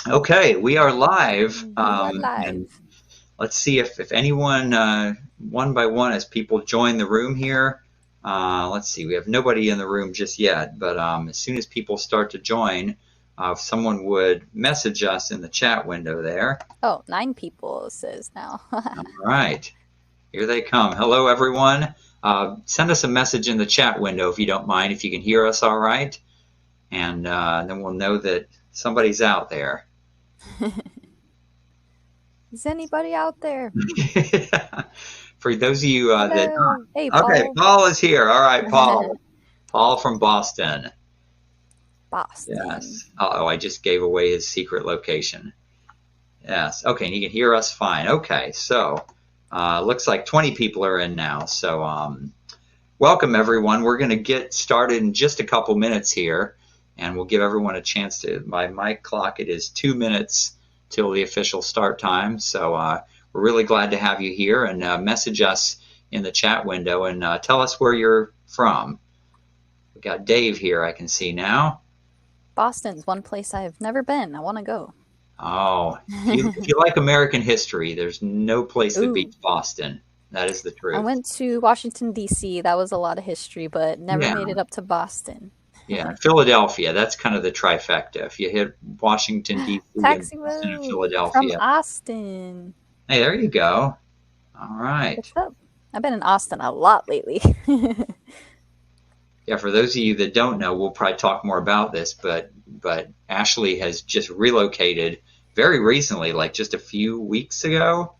Okay, we are live, We are and live. let's see if anyone, one by one, as people join the room here. Let's see, we have nobody in the room just yet, but as soon as people start to join, if someone would message us in the chat window there. Oh, 9 people it says now. All right, here they come. Hello, everyone. Send us a message in the chat window if you don't mind, if you can hear us all right, and then we'll know that somebody's out there. Is anybody out there? For those of you that Hello. Hey, okay, Paul. Paul is here. All right, Paul. Paul from Boston. Boston. Yes. Oh, I just gave away his secret location. Yes. Okay, and you can hear us fine. Okay, so looks like 20 people are in now. So welcome everyone. We're going to get started in just a couple minutes here, and we'll give everyone a chance to. By my clock, it is 2 minutes till the official start time. So we're really glad to have you here, and message us in the chat window and tell us where you're from. We got Dave here, I can see now. Boston's one place I've never been. I want to go. Oh, if you like American history, there's no place that Ooh. beats Boston. That is the I truth. went to Washington, D.C. That was a lot of history, but never Yeah, made it up to Boston. yeah. Philadelphia, that's kind of the trifecta. If you hit Washington, D.C., and Taxi Boston and from Philadelphia. Austin. Hey, there you go. All right. What's up? I've been in Austin a lot lately. Yeah, for those of you that don't know, we'll probably talk more about this, but Ashley has just relocated very recently, like just a few weeks ago.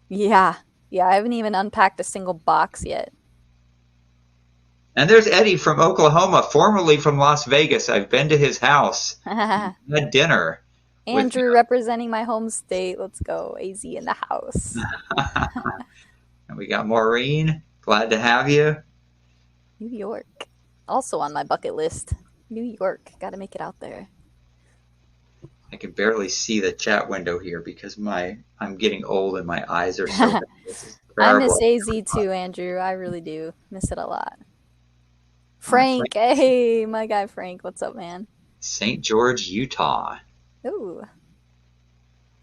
Yeah. Yeah, I haven't even unpacked a single box yet. And there's Eddie from Oklahoma, formerly from Las Vegas. I've been to his house, had dinner with Andrew representing my home state. Let's go. AZ in the house. and we got Maureen. Glad to have you. New York. Also on my bucket list. New York. Got to make it out there. I can barely see the chat window here because I'm getting old and my eyes are so bad. This is I miss terrible. AZ too, Andrew. I really do. Miss it a lot. Frank, Frank. Hey, my guy Frank. What's up, man? St. George, Utah. Ooh.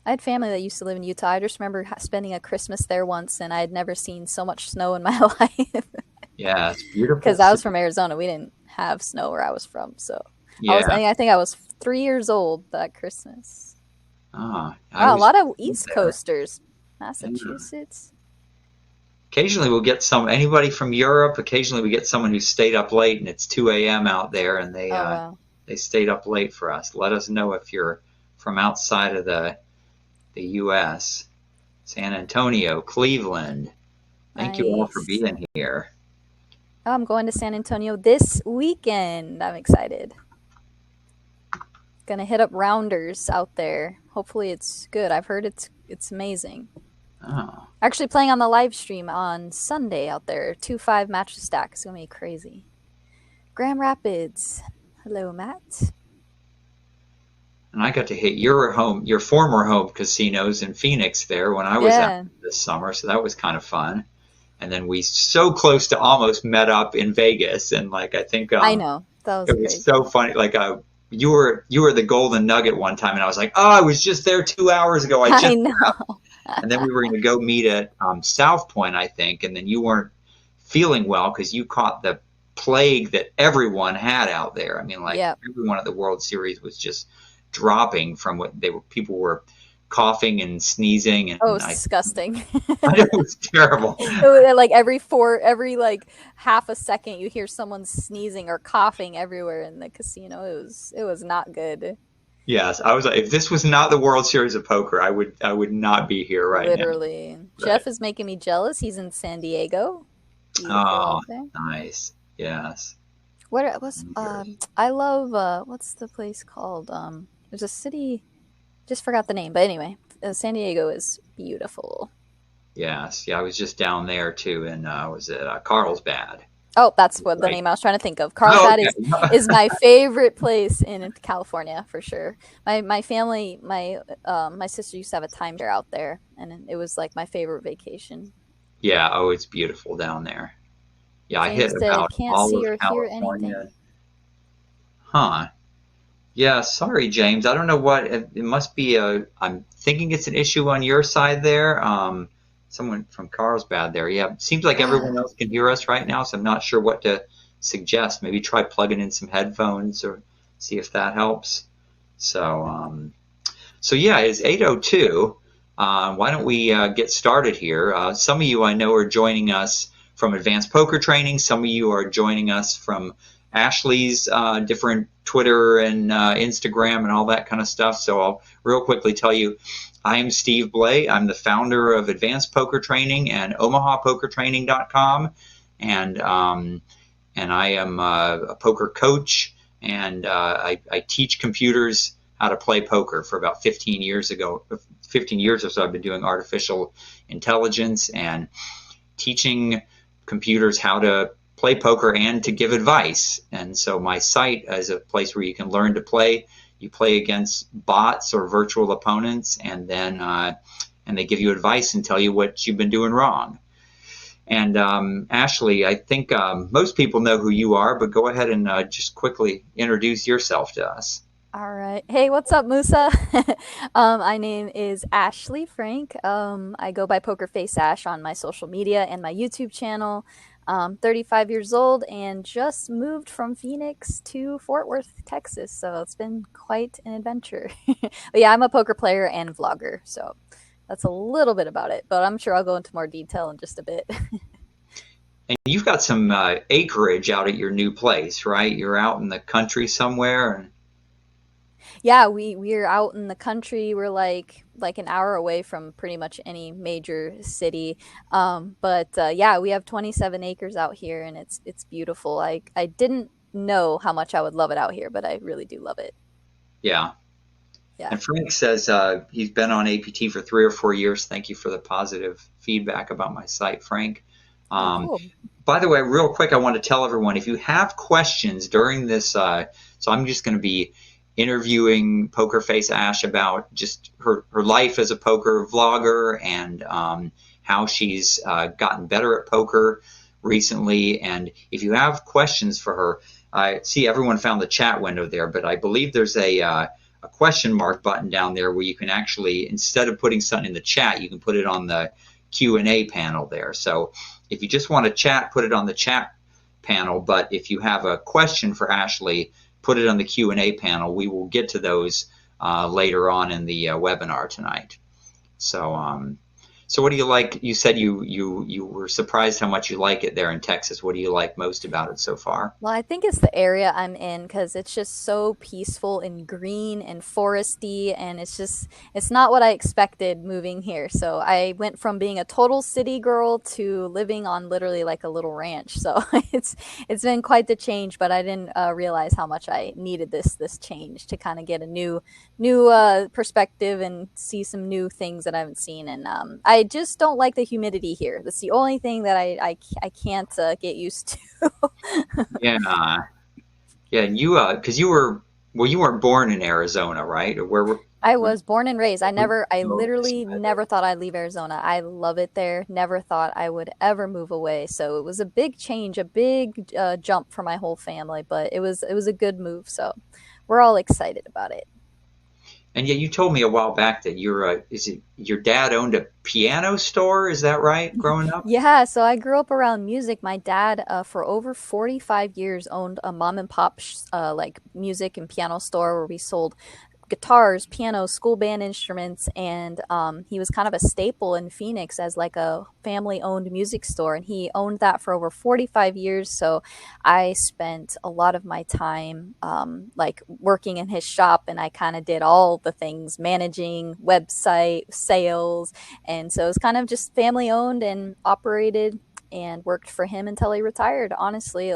I had family that used to live in Utah. I just remember spending a Christmas there once, and I had never seen so much snow in my life. Yeah, it's beautiful. Because I was from Arizona. We didn't have snow where I was from. So Yeah. I think I was 3 years old that Christmas. I Wow, a was lot of East there. Coasters. Yeah. Massachusetts. Occasionally we'll get anybody from Europe. Occasionally we get someone who stayed up late and it's 2 a.m. out there and Oh, wow. they stayed up late for us. Let us know if you're from outside of the U.S. San Antonio, Cleveland. Thank you all for Nice. being here. Oh, I'm going to San Antonio this weekend. I'm excited. Gonna hit up Rounders out there. Hopefully it's good. I've heard it's amazing. Oh, Actually playing on the live stream on Sunday out there. 2-5 match stack. It's gonna be crazy. Grand Rapids. Hello, Matt. and I got to hit your former home casinos in Phoenix there when I was out Yeah, this summer, so that was kind of fun. And then we so close to almost met up in Vegas, and like I think I know. That was it was crazy. so funny. Like you were the Golden Nugget one time, and I was like, oh, I was just there 2 hours ago. I I just know. and then we were going to go meet at South Point, I think, and then you weren't feeling well because you caught the plague that everyone had out there. I mean, like Yep. everyone at the World Series was just dropping from what they were. People were coughing and sneezing, Oh, and it's disgusting. it was terrible. Like every like half a second you hear someone sneezing or coughing everywhere in the casino. It was not good. Yes, I was like, if this was not the World Series of Poker, I would not be here right now. Literally. But Jeff is making me jealous. He's in San Diego. Beautiful oh, out there. nice. Yes. What was I love what's the place called? There's a city, just forgot the name, but anyway, San Diego is beautiful. Yes. Yeah, I was just down there too, and was it Carlsbad? Oh, that's what the Right. name I was trying to think of. Oh, Carlsbad okay. is my favorite place in California for sure. My family, my sister used to have a timeshare out there, and it was like my favorite vacation. Yeah. Oh, it's beautiful down there. Yeah, I hit James said, about "Can't all see of or hear California. anything." Huh. Yeah, sorry, James. I don't know what it must be. I'm thinking it's an issue on your side there. Someone from Carlsbad there. Yeah, seems like everyone Ah, else can hear us right now, so I'm not sure what to suggest. Maybe try plugging in some headphones or see if that helps. So, so yeah, it's 8:02. Why don't we get started here? Some of you I know are joining us from advanced poker training. Some of you are joining us from Ashley's different Twitter and Instagram and all that kind of stuff. So I'll real quickly tell you, I am Steve Blay. I'm the founder of Advanced Poker Training and OmahaPokerTraining.com, and I am a poker coach, and I teach computers how to play poker for about 15 years ago. 15 years or so, I've been doing artificial intelligence and teaching computers how to play poker and to give advice. And so my site is a place where you can learn to play. You play against bots or virtual opponents, and then and they give you advice and tell you what you've been doing wrong. And Ashley, I think most people know who you are, but go ahead and just quickly introduce yourself to us. all right. Hey, what's up, Musa? My name is Ashley Frank. I go by PokerfaceAsh on my social media and my YouTube channel. 35 years old and just moved from Phoenix to Fort Worth, Texas. So it's been quite an adventure. But yeah, I'm a poker player and vlogger. So that's a little bit about it. But I'm sure I'll go into more detail in just a bit. And you've got some acreage out at your new place, right? You're out in the country somewhere. And Yeah, we're out in the country. We're like an hour away from pretty much any major city. But yeah, we have 27 acres out here, and it's beautiful. I didn't know how much I would love it out here, but I really do love it. yeah. Yeah. And Frank says he's been on APT for 3 or 4 years. Thank you for the positive feedback about my site, Frank. Oh, Um, cool. by the way, real quick, I want to tell everyone if you have questions during this, so I'm just going to be interviewing Poker Face Ash about just her life as a poker vlogger and how she's gotten better at poker recently. And if you have questions for her, I see everyone found the chat window there, but I believe there's a question mark button down there where you can actually, instead of putting something in the chat, you can put it on the Q&A panel there. So if you just want to chat, put it on the chat panel. But if you have a question for Ashley, put it on the Q&A panel. We will get to those later on in the webinar tonight. So, so what do you like? You said you were surprised how much you like it there in Texas. What do you like most about it so far? Well, I think it's the area I'm in because it's just so peaceful and green and foresty, and it's not what I expected moving here. So I went from being a total city girl to living on literally like a little ranch. So it's been quite the change, but I didn't realize how much I needed this change to kind of get a new perspective and see some new things that I haven't seen. And I just don't like the humidity here. That's the only thing that I can't get used to. Yeah, yeah. You because you were well, you weren't born in Arizona, right? Or I were was born and raised. I oh, literally never thought I'd leave Arizona. I love it there. Never thought I would ever move away. So it was a big change, a big jump for my whole family, but it was a good move. So we're all excited about it. and yet you told me a while back that is it your dad owned a piano store? Is that right? Growing up? Yeah, so I grew up around music. My dad, for over 45 years, owned a mom and pop like music and piano store where we sold guitars, pianos, school band instruments, and he was kind of a staple in Phoenix as like a family-owned music store, and he owned that for over 45 years. So I spent a lot of my time like working in his shop, and I kind of did all the things, managing website, sales, and so it's kind of just family-owned and operated. And worked for him until he retired. Honestly,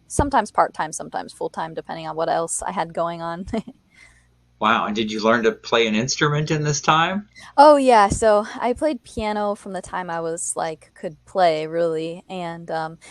sometimes part time, sometimes full time, depending on what else I had going on. Wow. And did you learn to play an instrument in this time? Oh yeah, so I played piano from the time I was like could play really, and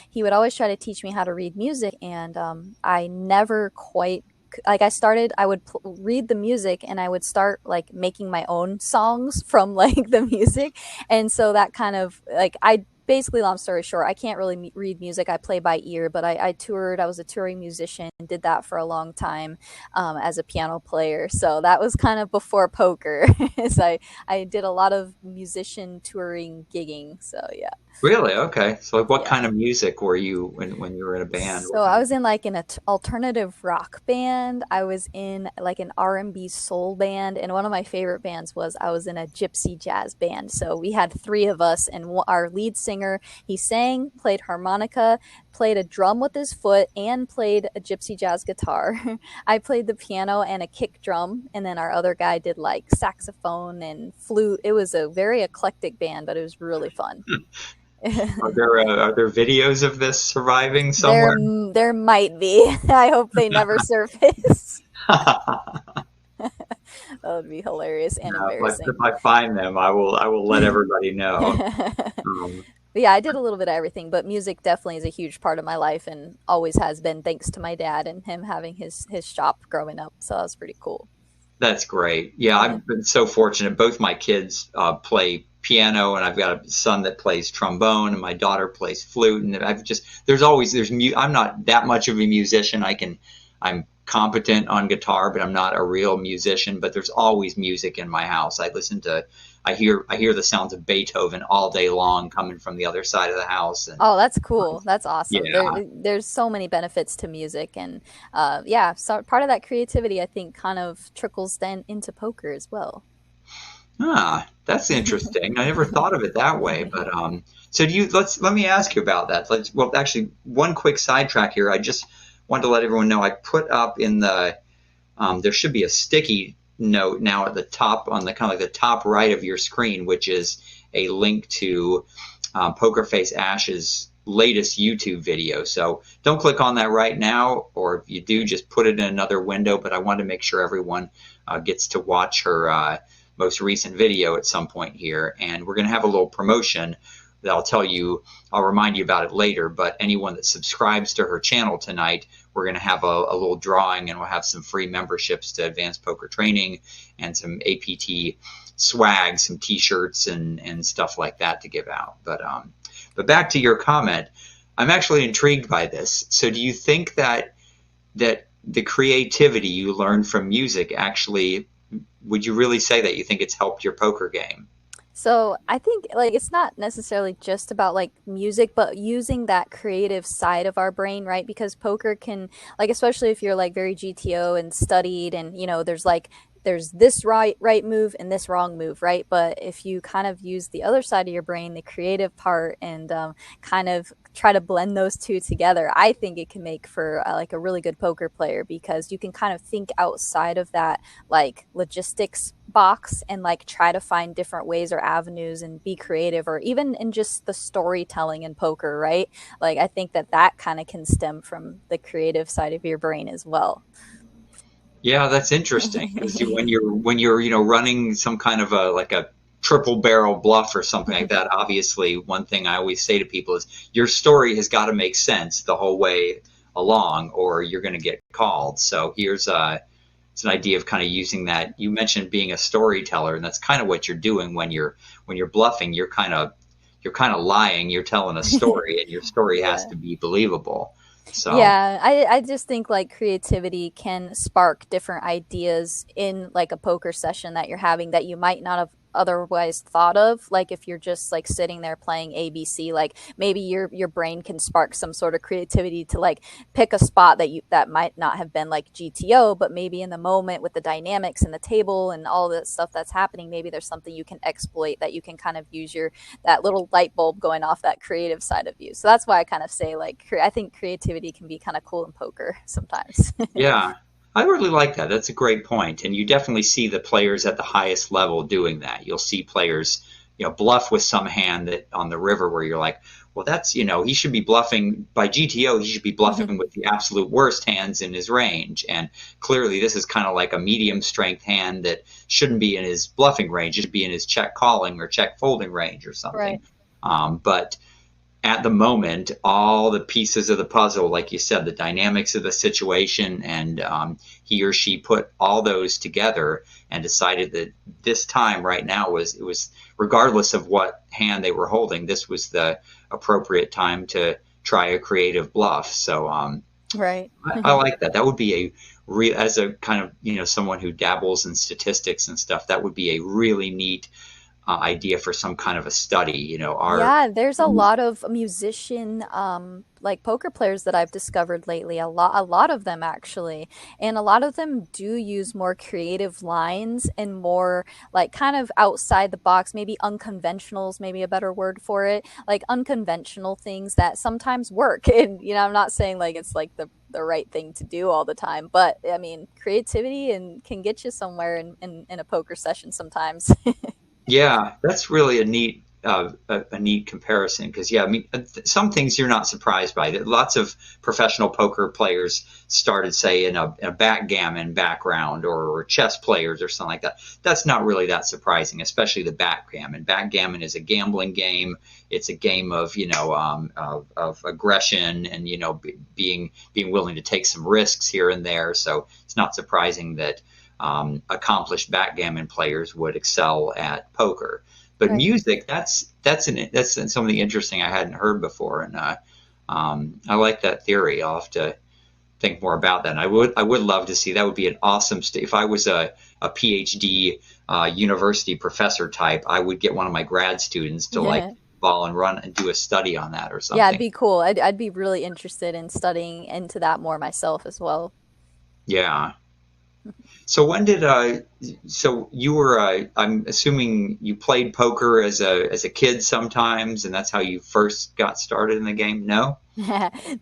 he would always try to teach me how to read music, and I never quite like I started. I would read the music, and I would start like making my own songs from like the music, and so that kind of like basically, long story short, I can't really read music. I play by ear, but I toured. I was a touring musician and did that for a long time as a piano player. So that was kind of before poker. So I did a lot of musician touring gigging. So yeah. Really? Okay. So like, what Yeah. kind of music were you when you were in a band? So What kind I of? was in like an alternative rock band. I was in like an R&B soul band, and one of my favorite bands was I was in a gypsy jazz band. So we had three of us, and our lead singer, he sang, played harmonica, played a drum with his foot, and played a gypsy jazz guitar. I played the piano and a kick drum, and then our other guy did like saxophone and flute. It was a very eclectic band, but it was really fun. Are there videos of this surviving There, somewhere? there might be. I hope they never surface. That would be hilarious and If embarrassing. I find them, I will let everybody know. But Um, yeah, I did a little bit of everything, but music definitely is a huge part of my life and always has been, thanks to my dad and him having his shop growing up. So that was pretty cool. that's great. Yeah, Yeah. I've been so fortunate. Both my kids play piano, and I've got a son that plays trombone, and my daughter plays flute. And I've just I'm not that much of a musician. I'm competent on guitar, but I'm not a real musician. But there's always music in my house. I hear the sounds of Beethoven all day long coming from the other side of the house, and Oh, that's cool. That's awesome. yeah. There's so many benefits to music, and yeah, so part of that creativity, I think, kind of trickles then into poker as well. Ah, that's interesting. I never thought of it that way, but so let me ask you about that. Well, actually, one quick sidetrack here. I just wanted to let everyone know I put up in the there should be a sticky note now at the top on the kind of like the top right of your screen, which is a link to Pokerface Ash's latest YouTube video. So don't click on that right now, or if you do, just put it in another window. But I want to make sure everyone gets to watch her most recent video at some point here. And we're going to have a little promotion that I'll remind you about it later. But anyone that subscribes to her channel tonight, we're going to have a little drawing, and we'll have some free memberships to Advanced Poker Training and some APT swag, some T-shirts and stuff like that to give out. But back to your comment, I'm actually intrigued by this. So do you think that the creativity you learned from music actually, would you really say that you think it's helped your poker game? So I think like it's not necessarily just about like music, but using that creative side of our brain, right? Because poker can like, especially if you're like very GTO and studied, and there's this right move and this wrong move, right? But if you kind of use the other side of your brain, the creative part, and kind of try to blend those two together, I think it can make for like a really good poker player, because you can kind of think outside of that like logistics box and like try to find different ways or avenues and be creative, or even in just the storytelling in poker, right? Like I think that kind of can stem from the creative side of your brain as well. Yeah, that's interesting because when you're running some kind of a like a triple barrel bluff or something like that. Obviously, one thing I always say to people is your story has got to make sense the whole way along, or you're going to get called. So it's an idea of kind of using that. You mentioned being a storyteller, and that's kind of what you're doing when you're bluffing. You're kind of lying. You're telling a story, and your story has Yeah. to be believable. So Yeah, I just think like creativity can spark different ideas in like a poker session that you're having that you might not have otherwise thought of. Like if you're just like sitting there playing ABC, like maybe your brain can spark some sort of creativity to like pick a spot that might not have been like GTO, but maybe in the moment with the dynamics and the table and all the stuff that's happening, maybe there's something you can exploit that you can kind of use your that little light bulb going off, that creative side of you. So that's why I kind of say like I think creativity can be kind of cool in poker sometimes. yeah, I really like that. That's a great point. And you definitely see the players at the highest level doing that. You'll see players, bluff with some hand that on the river where you're like, well, he should be bluffing by GTO. He should be bluffing with the absolute worst hands in his range. And clearly, this is kind of like a medium strength hand that shouldn't be in his bluffing range. It should be in his check calling or check folding range or something. Right. But at the moment, all the pieces of the puzzle, like you said, the dynamics of the situation, and he or she put all those together and decided that this time right now was regardless of what hand they were holding, this was the appropriate time to try a creative bluff. So Right. I like that. That would be a as a kind of someone who dabbles in statistics and stuff. That would be a really neat idea for some kind of a study. Our Yeah, there's a lot of musician like poker players that I've discovered lately. A lot of them actually. And a lot of them do use more creative lines and more like kind of outside the box, maybe unconventional is maybe a better word for it. Like unconventional things that sometimes work. And I'm not saying like it's like the right thing to do all the time, but I mean, creativity and can get you somewhere in a poker session sometimes. Yeah, that's really a neat a neat comparison because yeah, I mean some things you're not surprised by. Lots of professional poker players started say in a backgammon background or chess players or something like that. That's not really that surprising, especially the backgammon. Backgammon is a gambling game. It's a game of of aggression and being willing to take some risks here and there. So it's not surprising that accomplished backgammon players would excel at poker. But Right. music, that's something interesting I hadn't heard before, and I like that theory. I'll have to think more about that. And I would love to see that. Would be an awesome if I was a PhD university professor type. I would get one of my grad students to like ball and run and do a study on that or Yeah, it'd something. be cool. I'd be really interested in studying into that more myself as well. Yeah. So when did so you were I'm assuming you played poker as a kid sometimes and that's how you first got started in the game? No?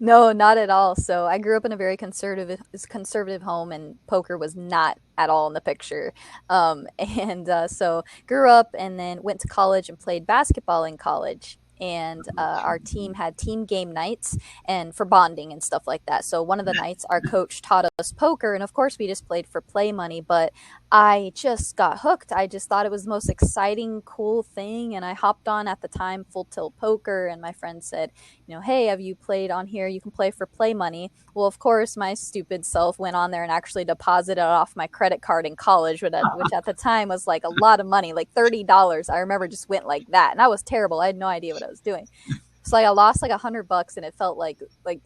No, not at all. So I grew up in a very conservative home, and poker was not at all in the picture. And so grew up, and then went to college and played basketball in college. And our team had team game nights and for bonding and stuff like that. So one of the nights, our coach taught us poker, and of course, we just played for play money. But I just got hooked. I just thought it was the most exciting, cool thing, and I hopped on at the time Full Tilt Poker, and my friend said, hey, have you played on here? You can play for play money. Well, of course, my stupid self went on there and actually deposited off my credit card in college, which at the time was like a lot of money, like $30. I remember just went like that. And I was terrible. I had no idea what I was doing. So like I lost like $100 and it felt like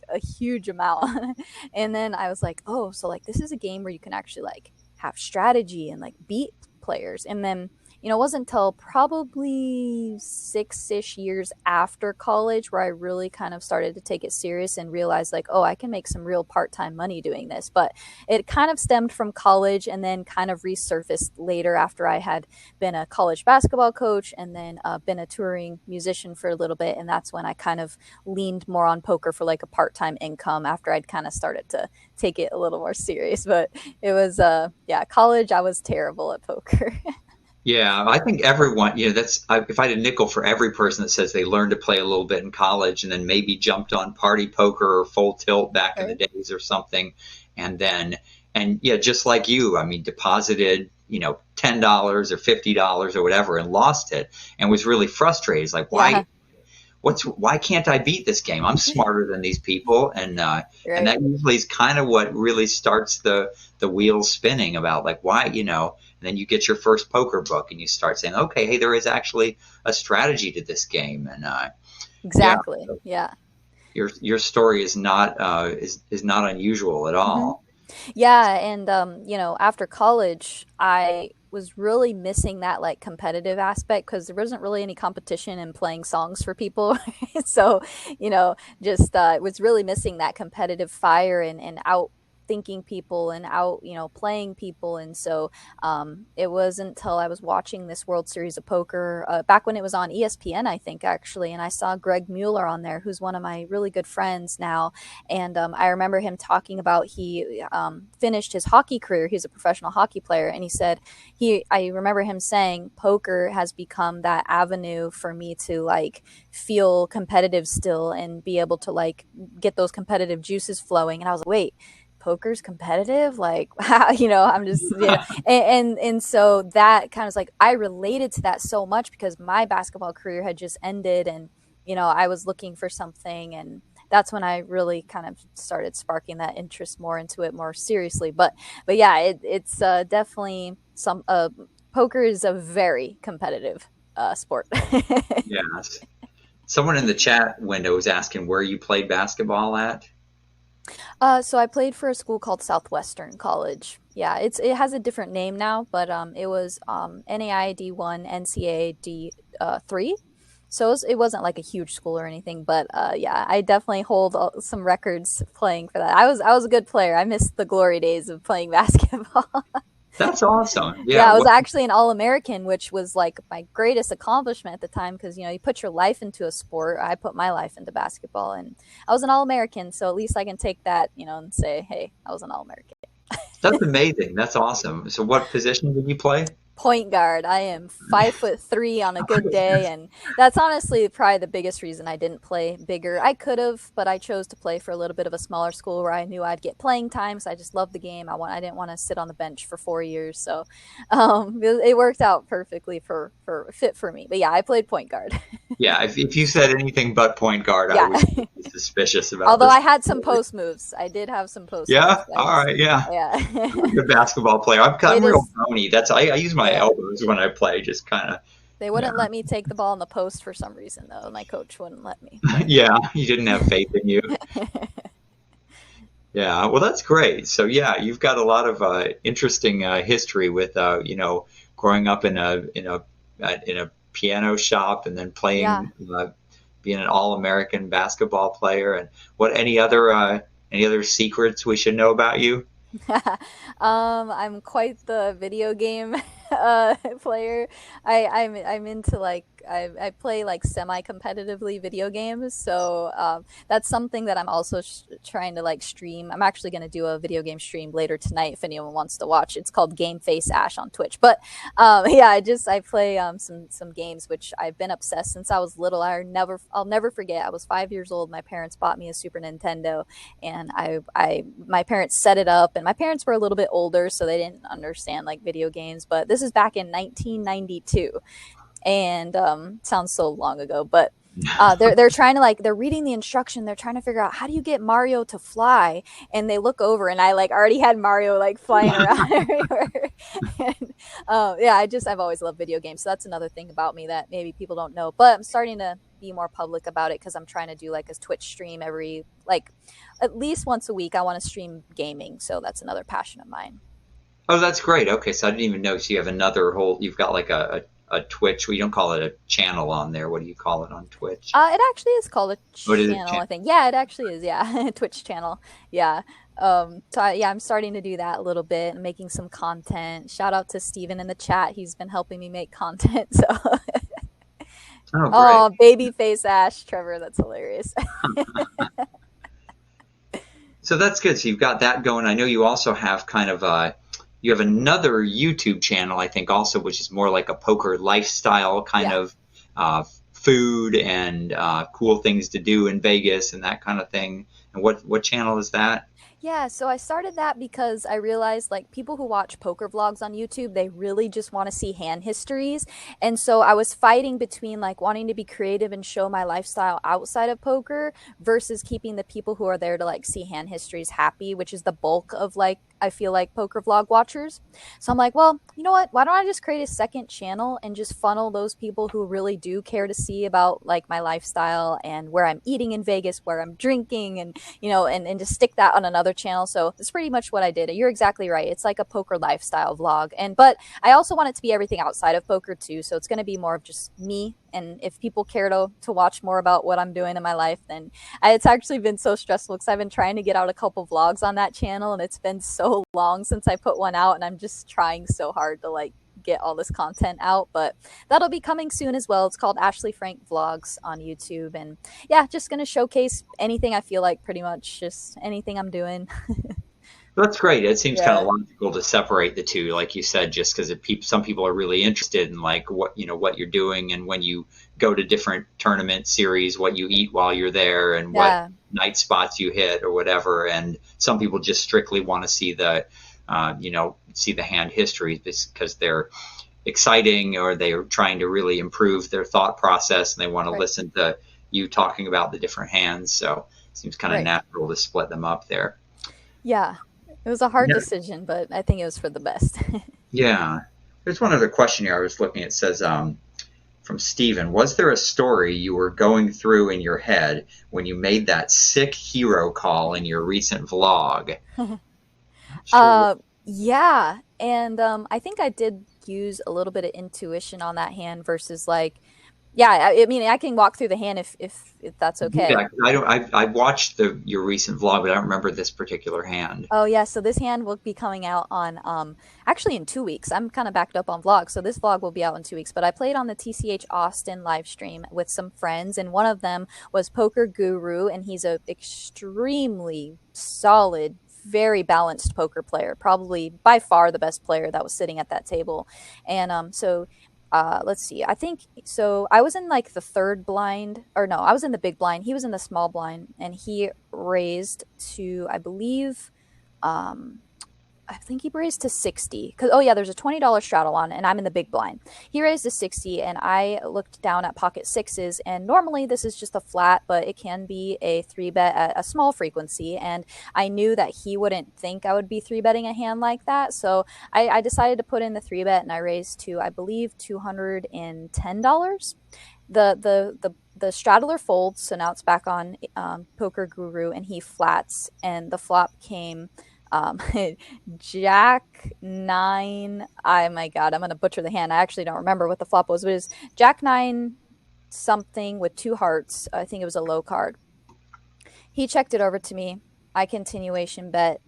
a huge amount. And then I was like, oh, so like this is a game where you can actually like have strategy and like beat players. And then it wasn't until probably 6-ish years after college where I really kind of started to take it serious and realize like, oh, I can make some real part-time money doing this. But it kind of stemmed from college and then kind of resurfaced later after I had been a college basketball coach and then been a touring musician for a little bit. And that's when I kind of leaned more on poker for like a part-time income after I'd kind of started to take it a little more serious. But it was, yeah, college, I was terrible at poker. Yeah, I think everyone, if I had a nickel for every person that says they learned to play a little bit in college and then maybe jumped on party poker or full tilt back in the Right. days or something, and yeah, just like you, I mean, deposited, $10 or $50 or whatever and lost it and was really frustrated. It's like, Yeah. why can't I beat this game? I'm smarter than these people, and Right. that usually is kind of what really starts the wheels spinning about like why And then you get your first poker book and you start saying, okay, hey, there is actually a strategy to this game, and yeah, Exactly. Yeah. your story is not unusual at Hmm. all. Yeah, and after college, I was really missing that like competitive aspect because there wasn't really any competition in playing songs for people. So, just was really missing that competitive fire and out thinking people and out playing people. And so it wasn't until I was watching this World Series of Poker back when it was on ESPN, I think, actually, and I saw Greg Mueller on there, who's one of my really good friends now. And I remember him talking about he finished his hockey career. He's a professional hockey player, and he said I remember him saying poker has become that avenue for me to like feel competitive still and be able to like get those competitive juices flowing. And I was like, wait, poker's competitive, like wow, I'm just and so that kind of was like I related to that so much because my basketball career had just ended, and I was looking for something, and that's when I really kind of started sparking that interest more into it more seriously. But yeah, it's definitely some poker is a very competitive sport. Yes. Someone in the chat window was asking where you played basketball at. So I played for a school called Southwestern College. Yeah, it has a different name now, but it was NAI D1 NCAA D3. So it wasn't like a huge school or anything, but yeah, I definitely hold some records playing for that. I was a good player. I missed the glory days of playing basketball. That's awesome. Yeah. Yeah, I was What? actually an All-American, which was like my greatest accomplishment at the time because you put your life into a sport. I put my life into basketball, and I was an All-American, so at least I can take that, and say, hey, I was an All-American. That's amazing. That's awesome. So what position did you play? Point guard. I am 5'3" on a good day, and that's honestly probably the biggest reason I didn't play bigger. I could have, but I chose to play for a little bit of a smaller school where I knew I'd get playing time. So I just loved the game. I didn't want to sit on the bench for 4 years, so it worked out perfectly for fit for me. But yeah, I played point guard. Yeah. If you said anything but point guard, I Yeah. would be suspicious about Although this. I had some post moves. I did have some post Yeah. moves. All right. Yeah. Yeah. I'm a good basketball player. I'm It real is. bony. I use my Yeah. elbows when I play, just kind of. They Yeah. wouldn't let me take the ball in the post for some reason, though. My coach wouldn't let me. But Yeah. You didn't have faith in you. Yeah, well, that's great. So yeah, you've got a lot of interesting history with growing up in a piano shop and then yeah. playing, being an all-American basketball player. And what any other secrets we should know about you? I'm quite the video game player. I'm into like I play like semi-competitively video games, so that's something that I'm also trying to like stream. I'm actually going to do a video game stream later tonight if anyone wants to watch. It's called PokerfaceAsh on Twitch. But yeah, I play some games which I've been obsessed since I was little. I'll never forget. I was 5 years old. My parents bought me a Super Nintendo, and my parents set it up, and my parents were a little bit older, so they didn't understand like video games. But this is back in 1992, and sounds so long ago, but they're trying to they're reading the instruction. They're trying to figure out how do you get Mario to fly, and they look over, and I like already had Mario like flying around everywhere. And, yeah, I've always loved video games, so that's another thing about me that maybe people don't know. But I'm starting to be more public about it because I'm trying to do like a Twitch stream every at least once a week. I want to stream gaming, so that's another passion of mine. Oh, that's great. Okay, so I didn't even know. So you have you've got like a Twitch. We don't call it a channel on there. What do you call it on Twitch? It actually is called a What is it? channel, I think. Yeah, it actually is. Yeah, Twitch channel. Yeah. Yeah, I'm starting to do that a little bit, making some content. Shout out to Steven in the chat. He's been helping me make content. So, Oh, oh, great. baby face Ash, Trevor, that's hilarious. So that's good. So you've got that going. I know you also have you have another YouTube channel, I think, also, which is more like a poker lifestyle kind Yeah. of food and cool things to do in Vegas and that kind of thing. And what channel is that? Yeah, so I started that because I realized like people who watch poker vlogs on YouTube, they really just want to see hand histories. And so I was fighting between like wanting to be creative and show my lifestyle outside of poker versus keeping the people who are there to like see hand histories happy, which is the bulk of like I feel like poker vlog watchers. So I'm like, well, you know what? Why don't I just create a second channel and just funnel those people who really do care to see about like my lifestyle and where I'm eating in Vegas, where I'm drinking, and and just stick that on another channel. So it's pretty much what I did. You're exactly right. It's like a poker lifestyle vlog. But I also want it to be everything outside of poker too. So it's going to be more of just me. And if people care to watch more about what I'm doing in my life, then it's actually been so stressful because I've been trying to get out a couple vlogs on that channel, and it's been so long since I put one out, and I'm just trying so hard to like get all this content out. But that'll be coming soon as well. It's called Ashley Frank Vlogs on YouTube, and yeah, just gonna showcase anything I feel like, pretty much just anything I'm doing. That's great. It seems kind Yeah. of logical to separate the two, like you said, just because some people are really interested in like what you're doing, and when you go to different tournament series, what you eat while you're there, and what Yeah. night spots you hit or whatever. And some people just strictly want to see see the hand histories because they're exciting, or they're trying to really improve their thought process, and they want to Right. listen to you talking about the different hands. So it seems kind of Right. natural to split them up there. Yeah. It was a hard Yeah. decision, but I think it was for the best. Yeah. There's one other question here I was looking at. It says, from Steven, was there a story you were going through in your head when you made that sick hero call in your recent vlog? Not sure. Yeah, and I think I did use a little bit of intuition on that hand versus like, yeah. I mean, I can walk through the hand if that's okay. Yeah, I don't. I watched your recent vlog, but I don't remember this particular hand. Oh yeah, so this hand will be coming out on actually in 2 weeks. I'm kind of backed up on vlogs, so this vlog will be out in 2 weeks. But I played on the TCH Austin live stream with some friends, and one of them was Poker Guru, and he's a extremely solid, very balanced poker player, probably by far the best player that was sitting at that table. And let's see. I think so. I was in like the third blind, or no, I was in the big blind. He was in the small blind, and he raised to, I believe, um, I think he raised to 60. Cause oh yeah, there's a $20 straddle on, and I'm in the big blind. He raised to 60, and I looked down at pocket sixes. And normally this is just a flat, but it can be a three bet at a small frequency. And I knew that he wouldn't think I would be three betting a hand like that, so I decided to put in the three bet, and I raised to, I believe, $210. The straddler folds, so now it's back on Poker Guru, and he flats, and the flop came um, Jack nine. Oh my god, I'm gonna butcher the hand. I actually don't remember what the flop was, but it was Jack nine something with two hearts. I think it was a low card. He checked it over to me. I continuation bet.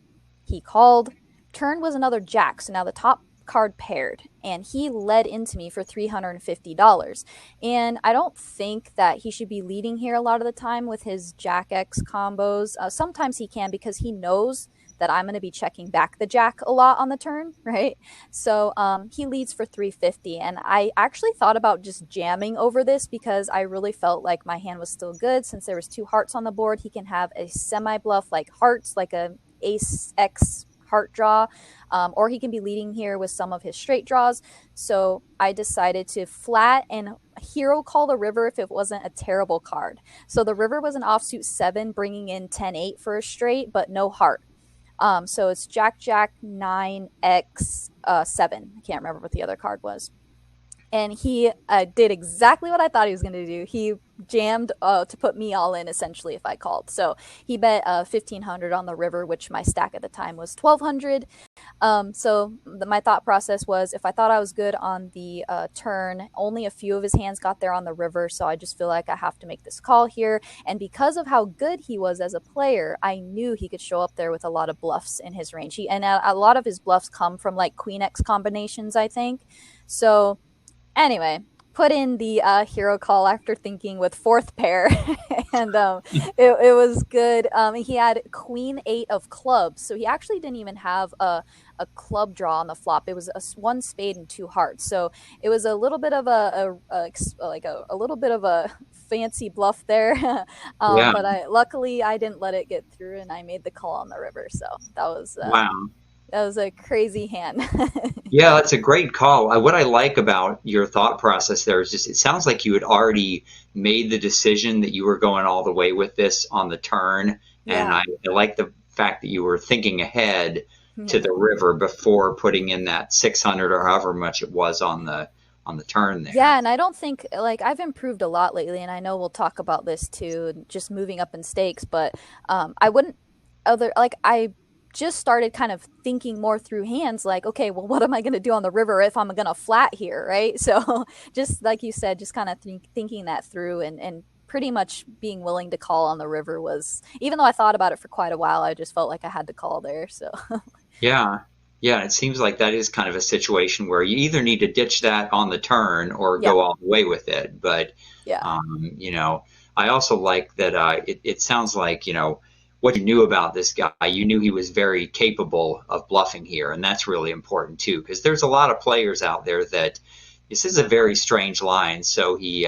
He called. Turn was another jack, so now the top card paired, and he led into me for $350. And I don't think that he should be leading here a lot of the time with his Jack X combos. Sometimes he can, because he knows that I'm going to be checking back the jack a lot on the turn, right? So he leads for 350, and I actually thought about just jamming over this because I really felt like my hand was still good. Since there was two hearts on the board, he can have a semi bluff like hearts, like a ace X heart draw, or he can be leading here with some of his straight draws. So I decided to flat and hero call the river if it wasn't a terrible card. So the river was an offsuit 7, bringing in 10-8 for a straight, but no heart. So it's Jack Jack 9x 7. I can't remember what the other card was. And he did exactly what I thought he was going to do. He jammed to put me all in, essentially, if I called. So he bet 1,500 on the river, which my stack at the time was 1,200. So my thought process was, if I thought I was good on the turn, only a few of his hands got there on the river, so I just feel like I have to make this call here. And because of how good he was as a player, I knew he could show up there with a lot of bluffs in his range. And a lot of his bluffs come from like Queen X combinations, I think. So anyway, put in the hero call after thinking with fourth pair, and it was good. He had Queen 8 of clubs, so he actually didn't even have a club draw on the flop. It was one spade and two hearts, so it was a little bit of a little bit of a fancy bluff there. Yeah. But luckily I didn't let it get through, and I made the call on the river. So Wow. that was a crazy hand. Yeah, that's a great call. What I like about your thought process there is just it sounds like you had already made the decision that you were going all the way with this on the turn. And Yeah. I like the fact that you were thinking ahead to Yeah. the river before putting in that 600 or however much it was on the turn Yeah, there. and I don't think, like, I've improved a lot lately, and I know we'll talk about this too, just moving up in stakes, but I wouldn't I just started kind of thinking more through hands, like, okay, well, what am I going to do on the river if I'm going to flat here, right? So just like you said, just kind of thinking that through, and pretty much being willing to call on the river was, even though I thought about it for quite a while, I just felt like I had to call there. So Yeah. Yeah, it seems like that is kind of a situation where you either need to ditch that on the turn or yeah, go all the way with it. But, yeah, you know, I also like that it sounds like, you know, what you knew about this guy, you knew he was very capable of bluffing here. And that's really important, too, because there's a lot of players out there that this is a very strange line. So he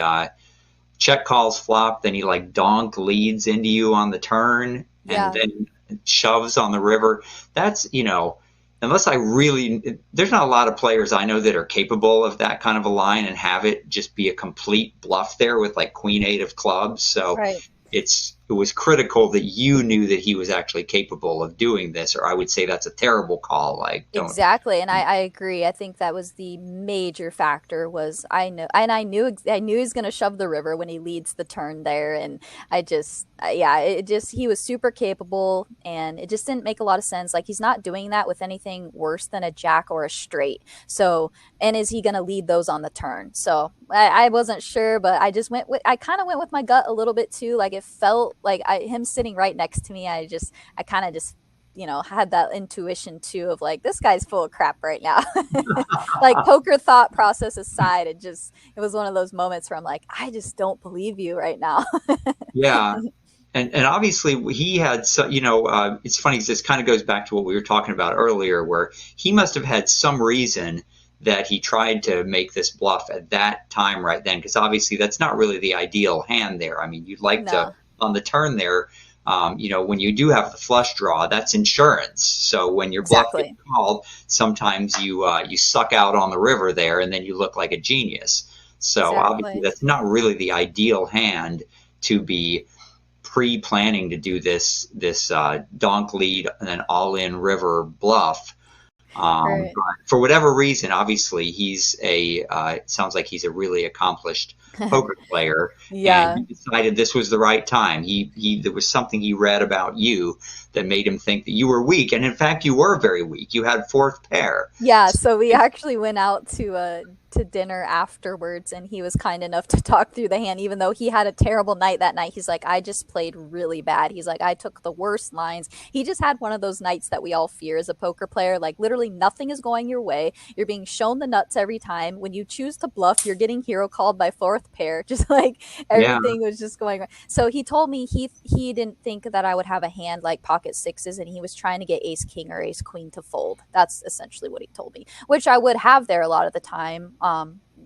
check calls flop, then he like donk leads into you on the turn and yeah, then shoves on the river. That's, you know, unless I really, there's not a lot of players I know that are capable of that kind of a line and have it just be a complete bluff there with like queen eight of clubs. So Right. it was critical that you knew that he was actually capable of doing this, or I would say that's a terrible call. Like, don't. Exactly, and I agree. I think that was the major factor. Was I know, and I knew he's going to shove the river when he leads the turn there, and I just yeah, it just he was super capable, and it just didn't make a lot of sense. Like he's not doing that with anything worse than a jack or a straight. So, and is he going to lead those on the turn? So I wasn't sure, but I just went with I kind of went with my gut a little bit too. Like it felt like him sitting right next to me. I kind of just had that intuition too of like this guy's full of crap right now. Like poker thought process aside, it was one of those moments where I'm like, I just don't believe you right now. Yeah. And obviously he had so it's funny, this kind of goes back to what we were talking about earlier, where he must have had some reason that he tried to make this bluff at that time right then, because obviously that's not really the ideal hand there. I mean, you'd like to No, on the turn there, when you do have the flush draw, that's insurance. So when your bluff gets exactly. called, sometimes you suck out on the river there, and then you look like a genius. So obviously Exactly. that's not really the ideal hand to be pre-planning to do this donk lead and then all in river bluff. Right. But for whatever reason, obviously it sounds like he's a really accomplished poker player, and Yeah. he decided this was the right time. There was something he read about you that made him think that you were weak, and in fact, you were very weak. You had fourth pair. Yeah, So, so we actually went out to dinner afterwards, and he was kind enough to talk through the hand, even though he had a terrible night that night. He's like, I just played really bad. He's like, I took the worst lines. He just had one of those nights that we all fear as a poker player. Like literally nothing is going your way. You're being shown the nuts every time. When you choose to bluff, you're getting hero called by fourth pair. Just like yeah, everything was just going wrong. So he told me he didn't think that I would have a hand like pocket sixes, and he was trying to get ace king or ace queen to fold. That's essentially what he told me, which I would have there a lot of the time.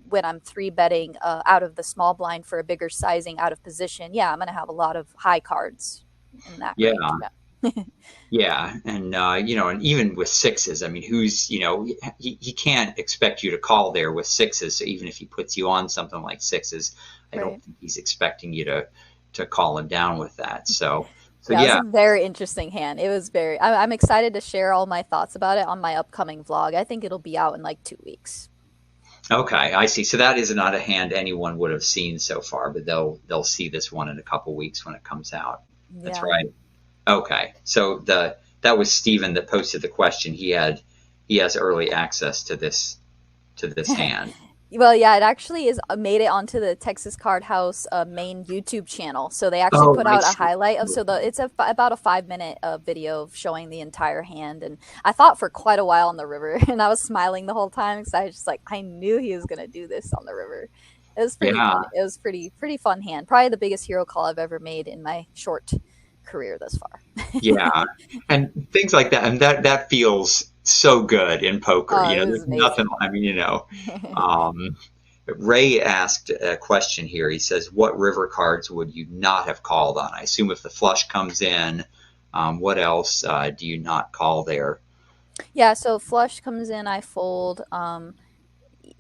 When I'm three betting out of the small blind for a bigger sizing out of position, yeah, I'm going to have a lot of high cards in that range. yeah. Yeah. Yeah, and and even with sixes, I mean, he can't expect you to call there with sixes. So even if he puts you on something like sixes, I don't Right. think he's expecting you to call him down with that. So Yeah, it was yeah, a very interesting hand. It was very. I'm excited to share all my thoughts about it on my upcoming vlog. I think it'll be out in like 2 weeks. okay, I see. So that is not a hand anyone would have seen so far, but they'll see this one in a couple weeks when it comes out. That's Yeah. right. Okay, so that was Steven that posted the question. He has early access to this hand. Well, yeah, it actually is made it onto the Texas Card House main YouTube channel. So they actually Oh, put I out a see. highlight of it's about a 5 minute video of showing the entire hand. And I thought for quite a while on the river, and I was smiling the whole time because I was just like, I knew he was gonna do this on the river. It was pretty Yeah, fun. It was pretty fun hand. Probably the biggest hero call I've ever made in my short career thus far. yeah, and things like that, and that feels so good in poker. Oh, it was There's nothing. amazing. I mean, um, Ray asked a question here. He says, "What river cards would you not have called on?" I assume if the flush comes in, what else do you not call there? Yeah, so flush comes in, I fold.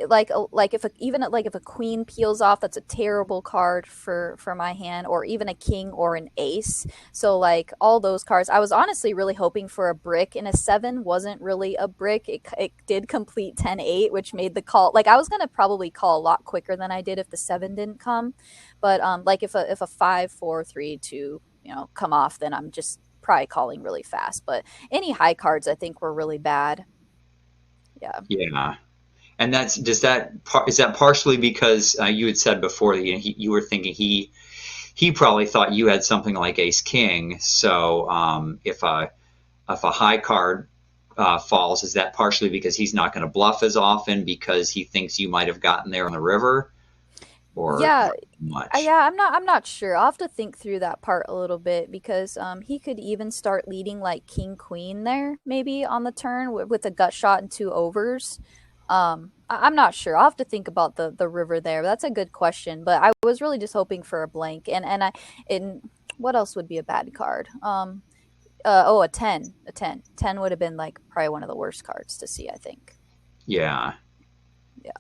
Like if even like if a queen peels off, that's a terrible card for my hand, or even a king or an ace. So like all those cards, I was honestly really hoping for a brick, and a seven wasn't really a brick. It did complete 10-8, which made the call like I was gonna probably call a lot quicker than I did if the seven didn't come. But like if a 5 4 3 2 come off, then I'm just probably calling really fast. But any high cards I think were really bad. Yeah. Yeah. And is that partially because you had said before that you were thinking he probably thought you had something like Ace King. So if a high card falls, is that partially because he's not going to bluff as often because he thinks you might have gotten there on the river, or Yeah, not much? yeah, I'm not sure. I'll have to think through that part a little bit because he could even start leading like king queen there maybe on the turn with a gut shot and two overs. I'm not sure. I'll have to think about the river there. That's a good question, but I was really just hoping for a blank. And what else would be a bad card? A 10. A 10. 10 would have been like probably one of the worst cards to see, I think. Yeah. Yeah.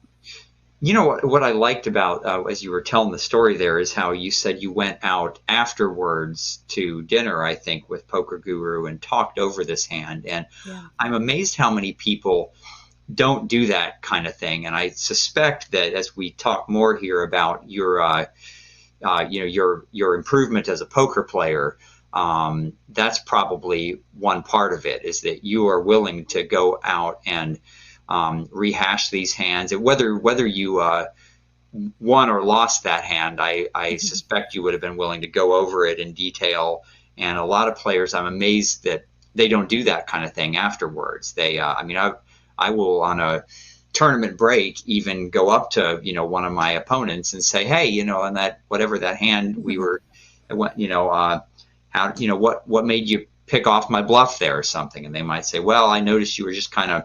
You know what I liked about as you were telling the story there is how you said you went out afterwards to dinner, I think, with Poker Guru and talked over this hand. And Yeah. I'm amazed how many people don't do that kind of thing. And I suspect that as we talk more here about your your improvement as a poker player, that's probably one part of it, is that you are willing to go out and rehash these hands. And whether you won or lost that hand, I suspect you would have been willing to go over it in detail. And a lot of players, I'm amazed that they don't do that kind of thing afterwards. I will on a tournament break even go up to one of my opponents and say, hey, on that whatever that hand we were, how what made you pick off my bluff there or something, and they might say, well, I noticed you were just kind of,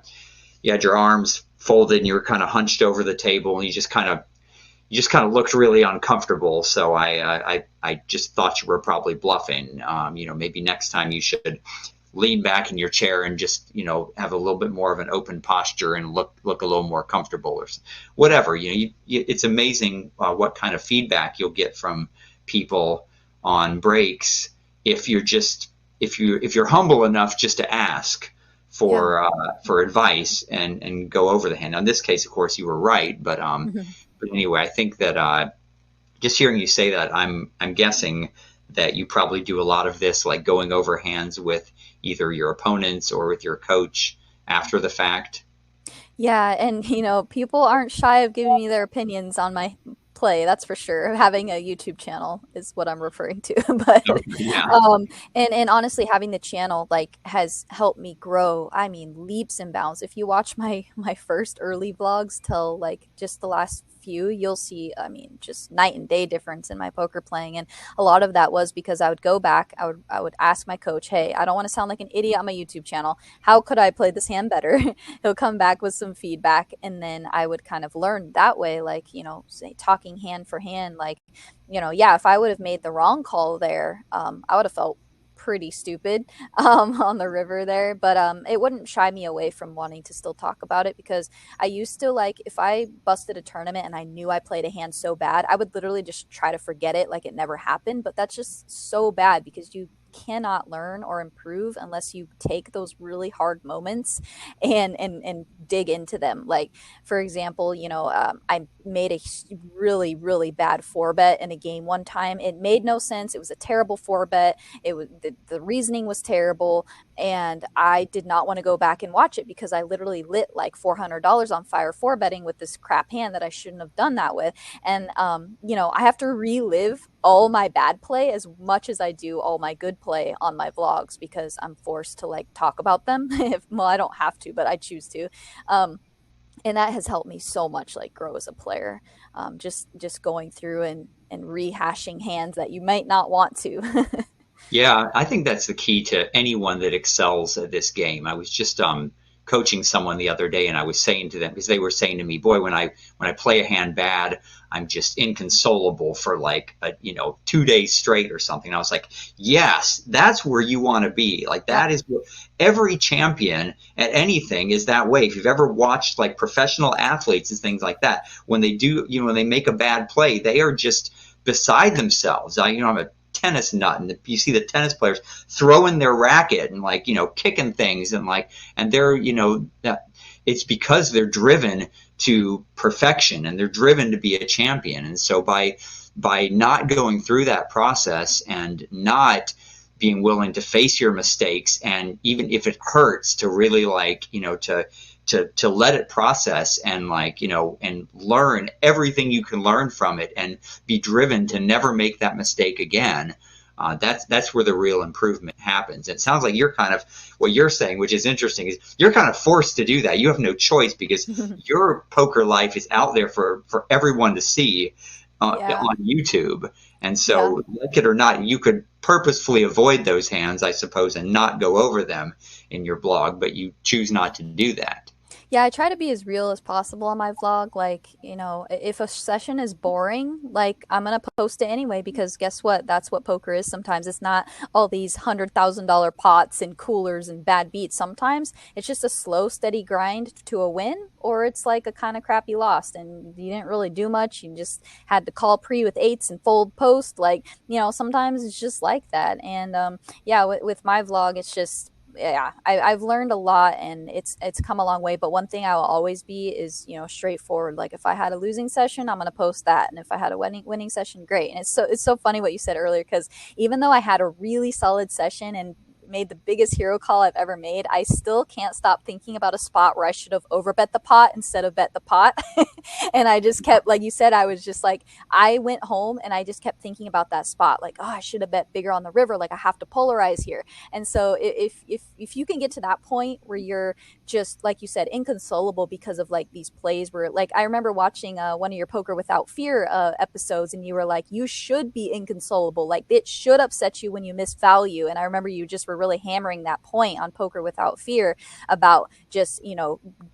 you had your arms folded and you were kind of hunched over the table and you just kind of looked really uncomfortable. So I just thought you were probably bluffing. Maybe next time you should lean back in your chair and just have a little bit more of an open posture and look a little more comfortable or whatever. It's amazing what kind of feedback you'll get from people on breaks if you're humble enough just to ask for advice and go over the hand. Now, in this case, of course, you were right, but anyway, I think that just hearing you say that, I'm guessing that you probably do a lot of this, like going over hands with either your opponents or with your coach after the fact. Yeah, and people aren't shy of giving me their opinions on my play, that's for sure. Having a YouTube channel is what I'm referring to. But Yeah. and honestly, having the channel like has helped me grow, I mean, leaps and bounds. If you watch my first early vlogs till like just the last few, you'll see, I mean, just night and day difference in my poker playing. And a lot of that was because I would go back, I would ask my coach, hey, I don't want to sound like an idiot on my YouTube channel, how could I play this hand better? He'll come back with some feedback, and then I would kind of learn that way, like, say, talking hand for hand, like, yeah, if I would have made the wrong call there, I would have felt pretty stupid on the river there, but it wouldn't shy me away from wanting to still talk about it, because I used to, like, if I busted a tournament and I knew I played a hand so bad, I would literally just try to forget it like it never happened. But that's just so bad, because you cannot learn or improve unless you take those really hard moments and dig into them. Like, for example, I made a really bad four bet in a game one time. It made no sense. It was a terrible four bet. It was the reasoning was terrible, and I did not want to go back and watch it, because I literally lit like $400 on fire four betting with this crap hand that I shouldn't have done that with. And I have to relive all my bad play as much as I do all my good play on my vlogs, because I'm forced to like talk about them. Well, I don't have to, but I choose to. And that has helped me so much, like, grow as a player. Just going through and rehashing hands that you might not want to. Yeah, I think that's the key to anyone that excels at this game. I was just coaching someone the other day, and I was saying to them, because they were saying to me, boy, when I play a hand bad, I'm just inconsolable for like 2 days straight or something. And I was like, yes, that's where you want to be. Like, that is what every champion at anything is that way. If you've ever watched like professional athletes and things like that, when they do, when they make a bad play, they are just beside themselves. I'm a tennis nut, and you see the tennis players throwing their racket and like kicking things, and they're that it's because they're driven to perfection and they're driven to be a champion. And so by not going through that process and not being willing to face your mistakes, and even if it hurts, to really to let it process and and learn everything you can learn from it and be driven to never make that mistake again. That's where the real improvement happens. It sounds like you're kind of, what you're saying, which is interesting, is you're kind of forced to do that. You have no choice, because your poker life is out there for everyone to see on YouTube. And so, like it or not, you could purposefully avoid those hands, I suppose, and not go over them in your blog, but you choose not to do that. Yeah, I try to be as real as possible on my vlog. Like, if a session is boring, like I'm gonna post it anyway because guess what? That's what poker is sometimes. It's not all these $100,000 pots and coolers and bad beats. Sometimes it's just a slow, steady grind to a win, or it's like a kind of crappy loss and you didn't really do much. You just had to call pre with eights and fold post. Like, sometimes it's just like that. And yeah, with my vlog, it's just yeah, I've learned a lot and it's come a long way. But one thing I will always be is straightforward. Like if I had a losing session, I'm gonna post that, and if I had a winning session, great. And it's so funny what you said earlier because even though I had a really solid session and made the biggest hero call I've ever made, I still can't stop thinking about a spot where I should have overbet the pot instead of bet the pot. And I just kept, like you said, I was just like, I went home and I just kept thinking about that spot. Like, oh, I should have bet bigger on the river. Like I have to polarize here. And so if you can get to that point where you're just like you said inconsolable because of like these plays where like I remember watching one of your Poker Without Fear episodes, and you were like, you should be inconsolable, like it should upset you when you miss value. And I remember you just were really hammering that point on Poker Without Fear about just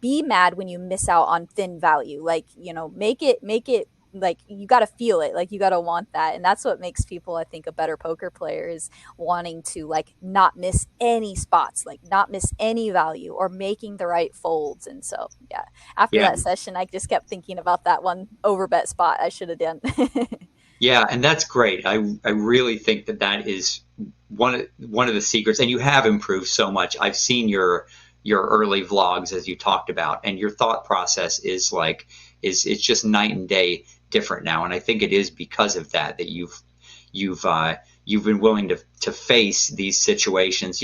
be mad when you miss out on thin value, like make it like you got to feel it, like you got to want that. And that's what makes people, I think, a better poker player is wanting to like not miss any spots, like not miss any value or making the right folds. And so yeah, after Yeah. that session I just kept thinking about that one overbet spot I should have done. Yeah, and that's great. I really think that that is one of the secrets, and you have improved so much. I've seen your early vlogs as you talked about, and your thought process is like it's just night and day different now. And I think it is because of that that you've been willing to face these situations.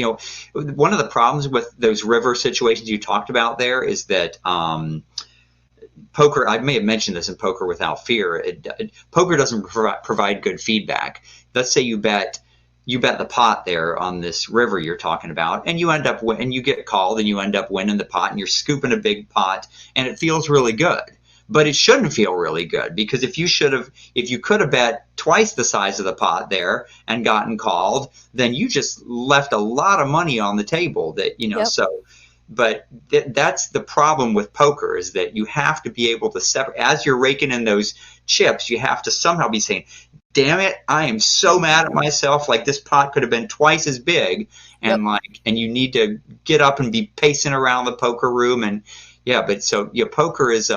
One of the problems with those river situations you talked about there is that poker, I may have mentioned this in Poker Without Fear, poker doesn't provide good feedback. Let's say you bet the pot there on this river you're talking about, and you get called and you end up winning the pot, and you're scooping a big pot, and it feels really good. But it shouldn't feel really good, because if you could have bet twice the size of the pot there and gotten called, then you just left a lot of money on the table. Yep. So but that's the problem with poker, is that you have to be able to separate. As you're raking in those chips, you have to somehow be saying, damn it, I am so mad at myself, like this pot could have been twice as big. Yep. And you need to get up and be pacing around the poker room. And yeah, but so poker is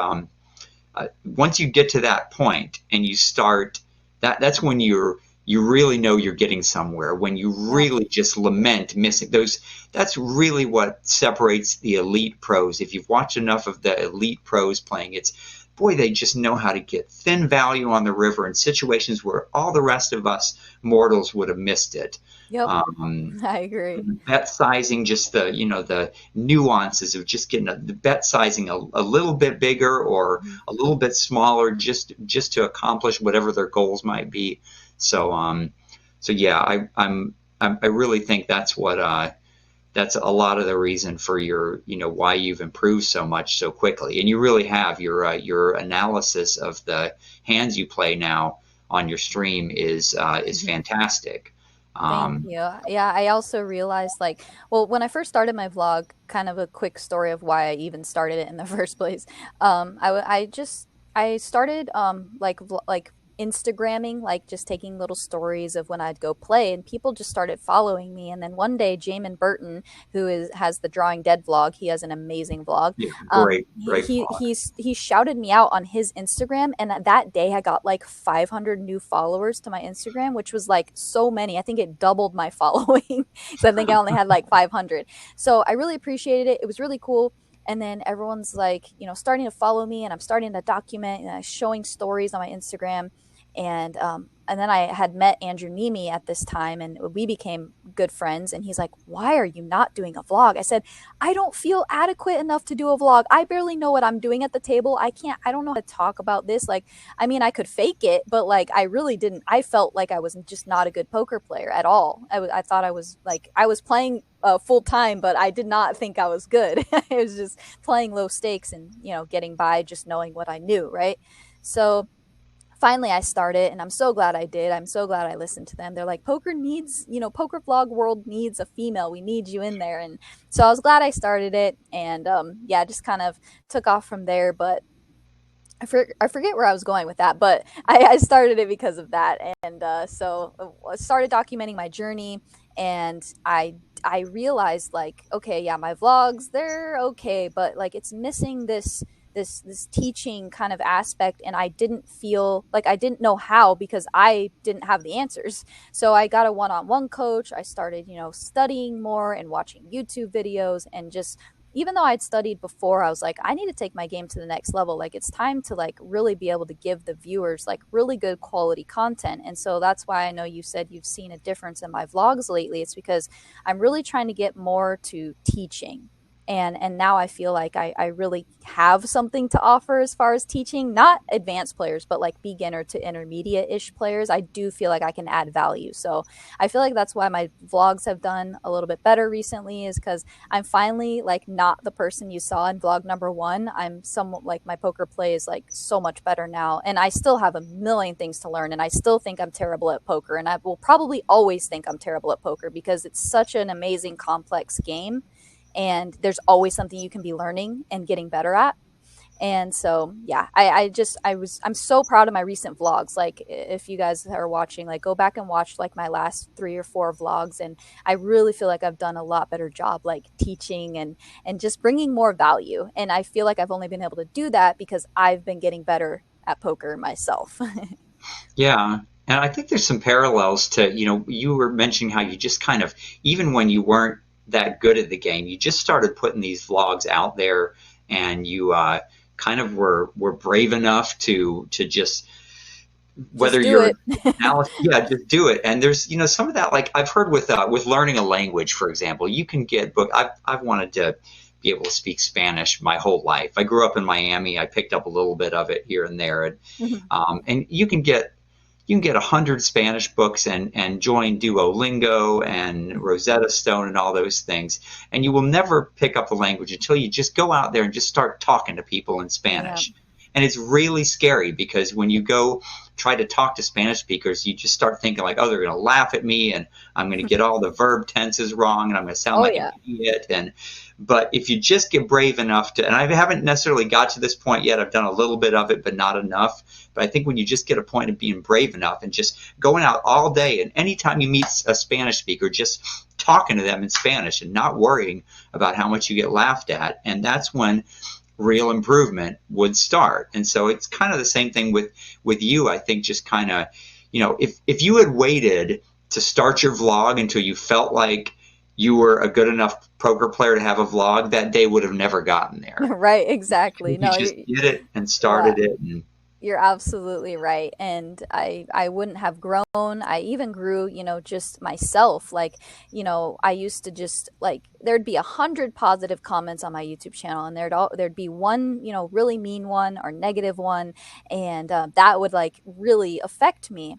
once you get to that point and you start, that's when you really know you're getting somewhere, when you Yep. really just lament missing those. That's really what separates the elite pros. If you've watched enough of the elite pros playing, it's, boy, they just know how to get thin value on the river in situations where all the rest of us mortals would have missed it. Yep. um, I agree. Bet sizing, just the nuances of just getting the bet sizing a little bit bigger or Mhm. a little bit smaller, just to accomplish whatever their goals might be. So yeah, I really think that's a lot of the reason for why you've improved so much so quickly. And you really have. Your analysis of the hands you play now on your stream is Mhm. fantastic. Thank um, you. Yeah, I also realized like, well, when I first started my vlog, kind of a quick story of why I even started it in the first place. I started like Instagramming, like just taking little stories of when I'd go play, and people just started following me. And then one day, Jamin Burton, who has the Drawing Dead vlog, he has an amazing vlog. yeah, great vlog. He shouted me out on his Instagram, and that day I got like 500 new followers to my Instagram, which was like so many. I think it doubled my following because I think I only had like 500. So I really appreciated it. It was really cool. And then everyone's like, starting to follow me, and I'm starting to document and showing stories on my Instagram. And then I had met Andrew Nemi at this time, and we became good friends. And he's like, "Why are you not doing a vlog?" I said, "I don't feel adequate enough to do a vlog. I barely know what I'm doing at the table. I don't know how to talk about this. Like, I mean, I could fake it, but like, I really didn't. I felt like I was just not a good poker player at all. I thought I was like, I was playing full time, but I did not think I was good. I was just playing low stakes and, getting by just knowing what I knew, right? So finally I started, and I'm so glad I did. I'm so glad I listened to them. They're like, poker needs, poker vlog world needs a female. We need you in there. And so I was glad I started it. And yeah, just kind of took off from there. But I forget where I was going with that, but I started it because of that. And so I started documenting my journey, and I realized, like, okay, yeah, my vlogs, they're okay, but like it's missing this teaching kind of aspect, and I didn't feel like I didn't know how, because I didn't have the answers. So I got a one-on-one coach. I started, studying more and watching YouTube videos, and just, even though I'd studied before, I was like, I need to take my game to the next level. Like, it's time to like really be able to give the viewers like really good quality content. And so that's why I know you said you've seen a difference in my vlogs lately. It's because I'm really trying to get more to teaching. And now I feel like I really have something to offer as far as teaching, not advanced players, but like beginner to intermediate-ish players. I do feel like I can add value. So I feel like that's why my vlogs have done a little bit better recently, is because I'm finally like not the person you saw in vlog number one. I'm somewhat like, my poker play is like so much better now, and I still have a million things to learn, and I still think I'm terrible at poker, and I will probably always think I'm terrible at poker because it's such an amazing complex game, and there's always something you can be learning and getting better at. And so yeah, I'm so proud of my recent vlogs. Like, if you guys are watching, like, go back and watch like my last 3 or 4 vlogs, and I really feel like I've done a lot better job like teaching and just bringing more value. And I feel like I've only been able to do that because I've been getting better at poker myself. Yeah. And I think there's some parallels to, you were mentioning how you just kind of, even when you weren't that good at the game, you just started putting these vlogs out there, and you kind of were brave enough to just, Just whether do you're it. analyst, yeah, just do it. And there's, some of that, like I've heard with learning a language, for example, you can get book. I've wanted to be able to speak Spanish my whole life. I grew up in Miami. I picked up a little bit of it here and there, and you can get 100 Spanish books and join Duolingo and Rosetta Stone and all those things, and you will never pick up the language until you just go out there and just start talking to people in Yeah. Spanish. And it's really scary, because when you go try to talk to Spanish speakers, you just start thinking like, oh, they're going to laugh at me, and I'm going to get all the verb tenses wrong, and I'm going to sound Oh like an yeah. idiot. But if you just get brave enough to, and I haven't necessarily got to this point yet, I've done a little bit of it, but not enough. But I think when you just get a point of being brave enough and just going out all day, and anytime you meet a Spanish speaker, just talking to them in Spanish and not worrying about how much you get laughed at, and that's when real improvement would start. And so it's kind of the same thing with you. I think just kind of, if you had waited to start your vlog until you felt like you were a good enough poker player to have a vlog, that day would have never gotten there. Right, exactly. You No, just did it and yeah. started it. And You're absolutely right. And I wouldn't have grown. I even grew, just myself. Like, I used to just like, there'd be 100 positive comments on my YouTube channel, and there'd be one, really mean one or negative one. And that would like really affect me.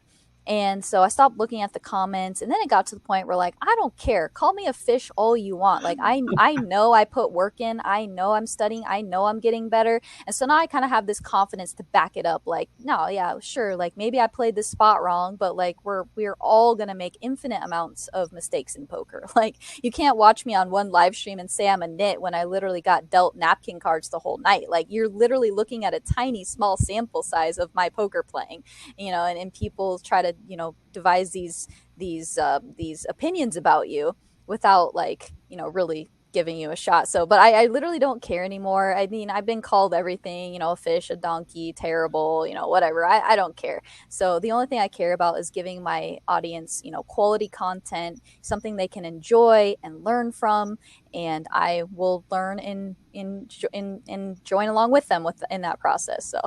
And so I stopped looking at the comments, and then it got to the point where like, I don't care. Call me a fish all you want. Like, I know I put work in. I know I'm studying. I know I'm getting better. And so now I kind of have this confidence to back it up. Like, no, yeah, sure. Like, maybe I played this spot wrong, but like, we're all gonna make infinite amounts of mistakes in poker. Like, you can't watch me on one live stream and say I'm a nit when I literally got dealt napkin cards the whole night. Like, you're literally looking at a tiny, small sample size of my poker playing, and people try to, devise these opinions about you without like, really giving you a shot. So, but I literally don't care anymore. I mean, I've been called everything, a fish, a donkey, terrible, whatever. I don't care. So the only thing I care about is giving my audience, quality content, something they can enjoy and learn from. And I will learn and join along with them in that process. So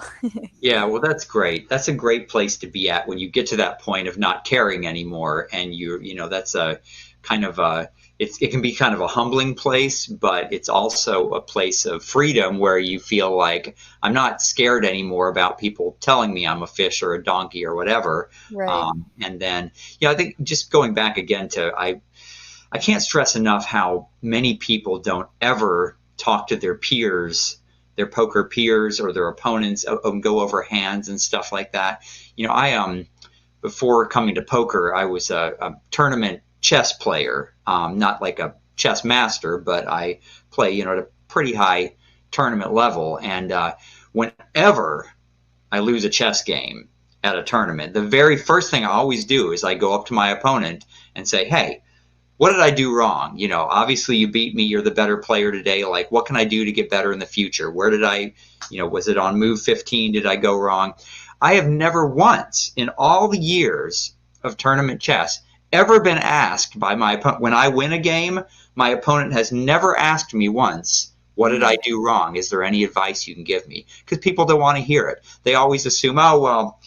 yeah, well, that's great. That's a great place to be at when you get to that point of not caring anymore. And that's a kind of it can be kind of a humbling place, but it's also a place of freedom where you feel like I'm not scared anymore about people telling me I'm a fish or a donkey or whatever. right. And then, I think just going back again to, I can't stress enough how many people don't ever talk to their peers their poker peers or their opponents, go over hands and stuff like that. I before coming to poker, I was a tournament chess player, not like a chess master, but I play, at a pretty high tournament level. And whenever I lose a chess game at a tournament, the very first thing I always do is I go up to my opponent and say, hey, what did I do wrong? Obviously you beat me. You're the better player today. Like, what can I do to get better in the future? Where did I, was it on move 15? Did I go wrong? I have never once in all the years of tournament chess ever been asked by my opponent. When I win a game, my opponent has never asked me once, what did I do wrong? Is there any advice you can give me? Because people don't want to hear it. They always assume, oh, well,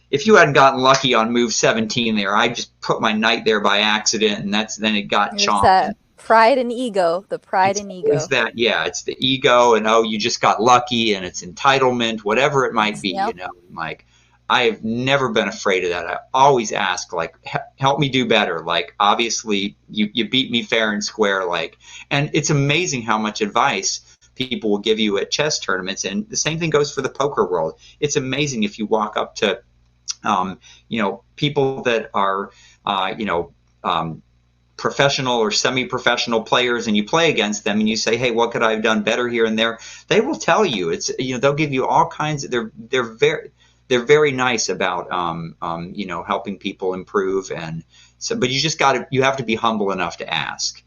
if you hadn't gotten lucky on move 17 there, I just put my knight there by accident, and then it got It's chomped. that pride and ego, the pride and ego. It's that, yeah, it's the ego, and you just got lucky, and it's entitlement, whatever it might be, Yep. Like, I have never been afraid of that. I always ask, like, help me do better. Like, obviously, you beat me fair and square, like, and it's amazing how much advice people will give you at chess tournaments, and the same thing goes for the poker world. It's amazing if you walk up to people that are, professional or semi-professional players, and you play against them and you say, hey, what could I have done better here and there? They will tell you. They'll give you all kinds of, they're very nice about, helping people improve. And so, but you have to be humble enough to ask.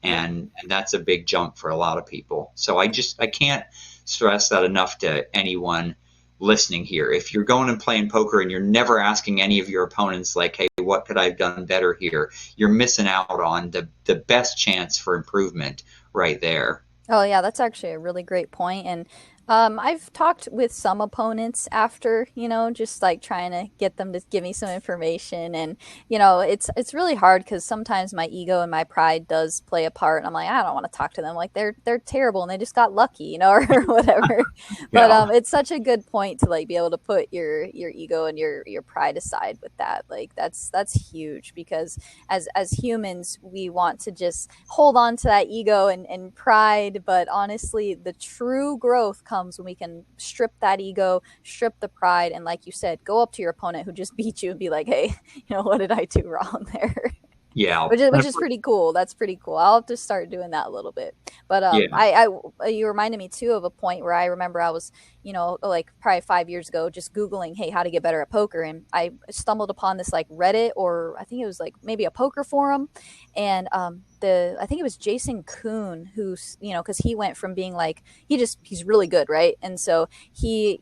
And that's a big jump for a lot of people. So I can't stress that enough to anyone listening here. If you're going and playing poker and you're never asking any of your opponents, like, hey, what could I have done better here? You're missing out on the best chance for improvement right there. Oh yeah, that's actually a really great point. And I've talked with some opponents after, just like trying to get them to give me some information. And it's really hard because sometimes my ego and my pride does play a part. And I'm like, I don't want to talk to them. Like they're terrible and they just got lucky, or whatever. But it's such a good point to like be able to put your ego and your pride aside with that. Like that's huge, because as humans, we want to just hold on to that ego and pride. But honestly, the true growth comes when we can strip that ego, strip the pride, and like you said, go up to your opponent who just beat you and be like, hey, what did I do wrong there? Yeah. which is pretty cool. That's pretty cool. I'll have to start doing that a little bit. But you reminded me too of a point where I remember I was, like probably 5 years ago, just Googling, hey, how to get better at poker. And I stumbled upon this like Reddit, or I think it was like maybe a poker forum. And I think it was Jason Kuhn who's, because he went from being like, he's really good, right? And so he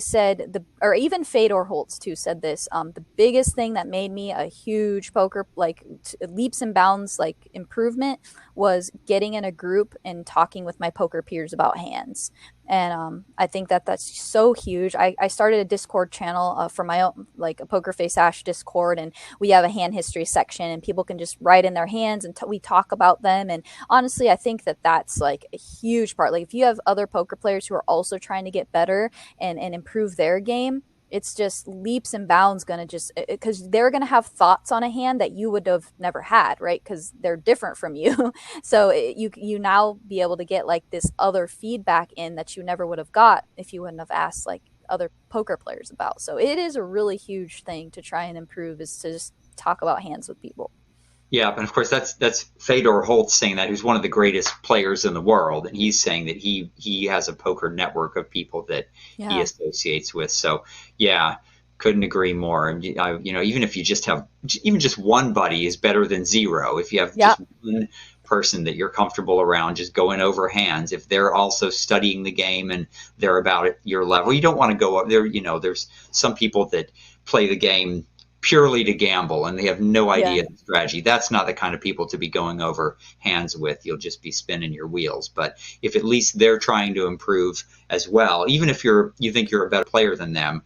said, or even Fedor Holtz too said this, the biggest thing that made me a huge poker, like leaps and bounds, like improvement, was getting in a group and talking with my poker peers about hands. And I think that that's so huge. I started a Discord channel for my own, like a PokerfaceAsh Discord, and we have a hand history section, and people can just write in their hands, and we talk about them. And honestly, I think that that's like a huge part. Like if you have other poker players who are also trying to get better and improve their game, it's just leaps and bounds going to just, because they're going to have thoughts on a hand that you would have never had, right? Because they're different from you. So you now be able to get like this other feedback in that you never would have got if you wouldn't have asked like other poker players about. So it is a really huge thing to try and improve, is to just talk about hands with people. Yeah, and of course that's Fedor Holtz saying that, who's one of the greatest players in the world, and he's saying that he has a poker network of people that he associates with. So yeah, couldn't agree more. And even if you just have even just one buddy is better than zero. If you have just one person that you're comfortable around, just going over hands, if they're also studying the game and they're about at your level, you don't want to go up there. There's some people that play the game purely to gamble and they have no idea the strategy. That's not the kind of people to be going over hands with. You'll just be spinning your wheels. But if at least they're trying to improve as well, even if you think you're a better player than them,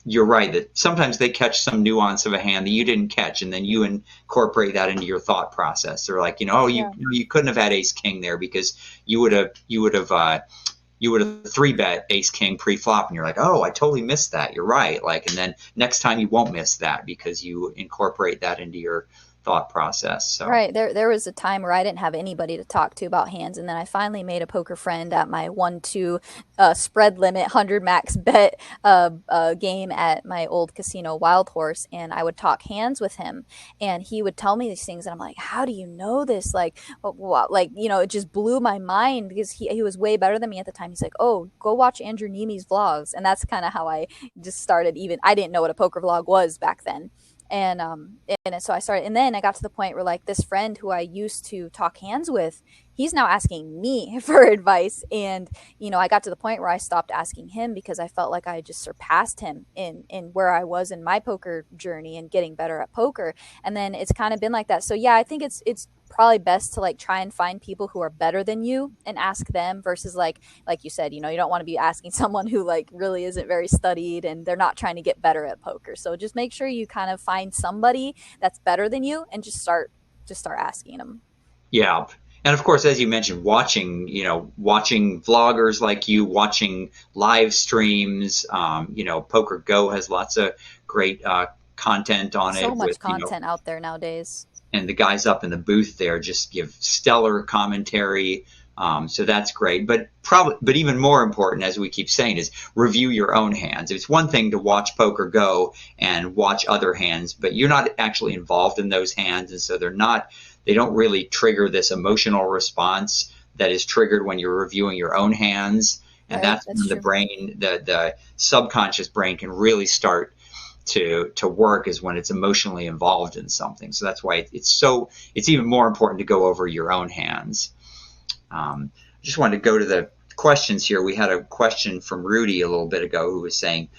you're right that sometimes they catch some nuance of a hand that you didn't catch, and then you incorporate that into your thought process. They're like, you couldn't have had ace king there because you would have three bet ace king pre-flop, and you're like, oh, I totally missed that. You're right. Like, and then next time you won't miss that because you incorporate that into your thought process. So Right. There was a time where I didn't have anybody to talk to about hands, and then I finally made a poker friend at my 1-2 spread limit 100 max bet game at my old casino Wild Horse, and I would talk hands with him, and he would tell me these things, and I'm like, how do you know this? Like, like, it just blew my mind because he was way better than me at the time. He's like, oh, go watch Andrew Neme's vlogs, and that's kind of how I just started. Even I didn't know what a poker vlog was back then. And so I started, and then I got to the point where, like, this friend who I used to talk hands with, he's now asking me for advice. And I got to the point where I stopped asking him because I felt like I had just surpassed him in where I was in my poker journey and getting better at poker. And then it's kind of been like that. So yeah, I think it's probably best to like try and find people who are better than you and ask them versus like you said, you don't want to be asking someone who like really isn't very studied and they're not trying to get better at poker. So just make sure you kind of find somebody that's better than you and just start asking them. yeah. And of course, as you mentioned, watching vloggers like you, watching live streams. Poker Go has lots of great content on So it with, much content out there nowadays. and the guys up in the booth there just give stellar commentary. So that's great. But even more important, as we keep saying, is review your own hands. It's one thing to watch Poker Go and watch other hands, but you're not actually involved in those hands, and so they don't really trigger this emotional response that is triggered when you're reviewing your own hands. And Right, that's that's when the true. brain, the subconscious brain, can really start to work, is when it's emotionally involved in something. So that's why it's even more important to go over your own hands. I just wanted to go to the questions here. We had a question from Rudy a little bit ago who was saying,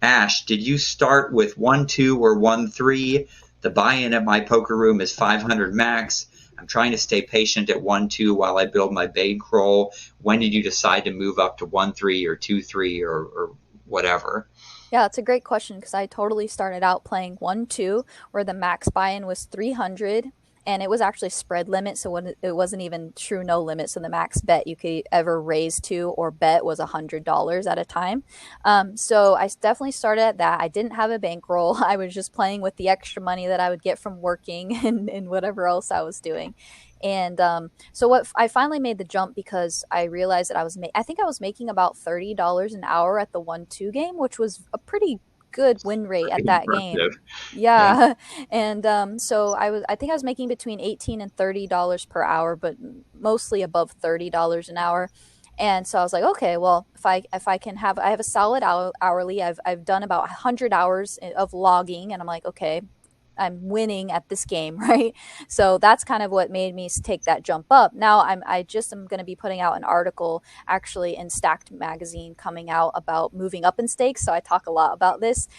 Ash, did you start with 1-2 or 1-3? The buy-in at my poker room is 500 max. I'm trying to stay patient at 1-2 while I build my bankroll. When did you decide to move up to 1-3 or 2-3 or whatever? Yeah, it's a great question because I totally started out playing 1-2 where the max buy-in was 300 and it was actually spread limit, so it wasn't even true no limit. So the max bet you could ever raise to or bet was $100 at a time. So I definitely started at that. I didn't have a bankroll. I was just playing with the extra money that I would get from working and whatever else I was doing. And so what I finally made the jump because I realized that I think I was making about $30 an hour at the 1-2 game, which was a pretty good win rate at Pretty that game. impressive. Yeah. Yeah. And so I think I was making between 18 and $30 per hour, but mostly above $30 an hour. And so I was like, okay, well, if I can have I have a solid hourly. I've done about 100 hours of logging, and I'm like, okay, I'm winning at this game, right? So that's kind of what made me take that jump up. Now I just am going to be putting out an article actually in Stacked magazine coming out about moving up in stakes. So I talk a lot about this.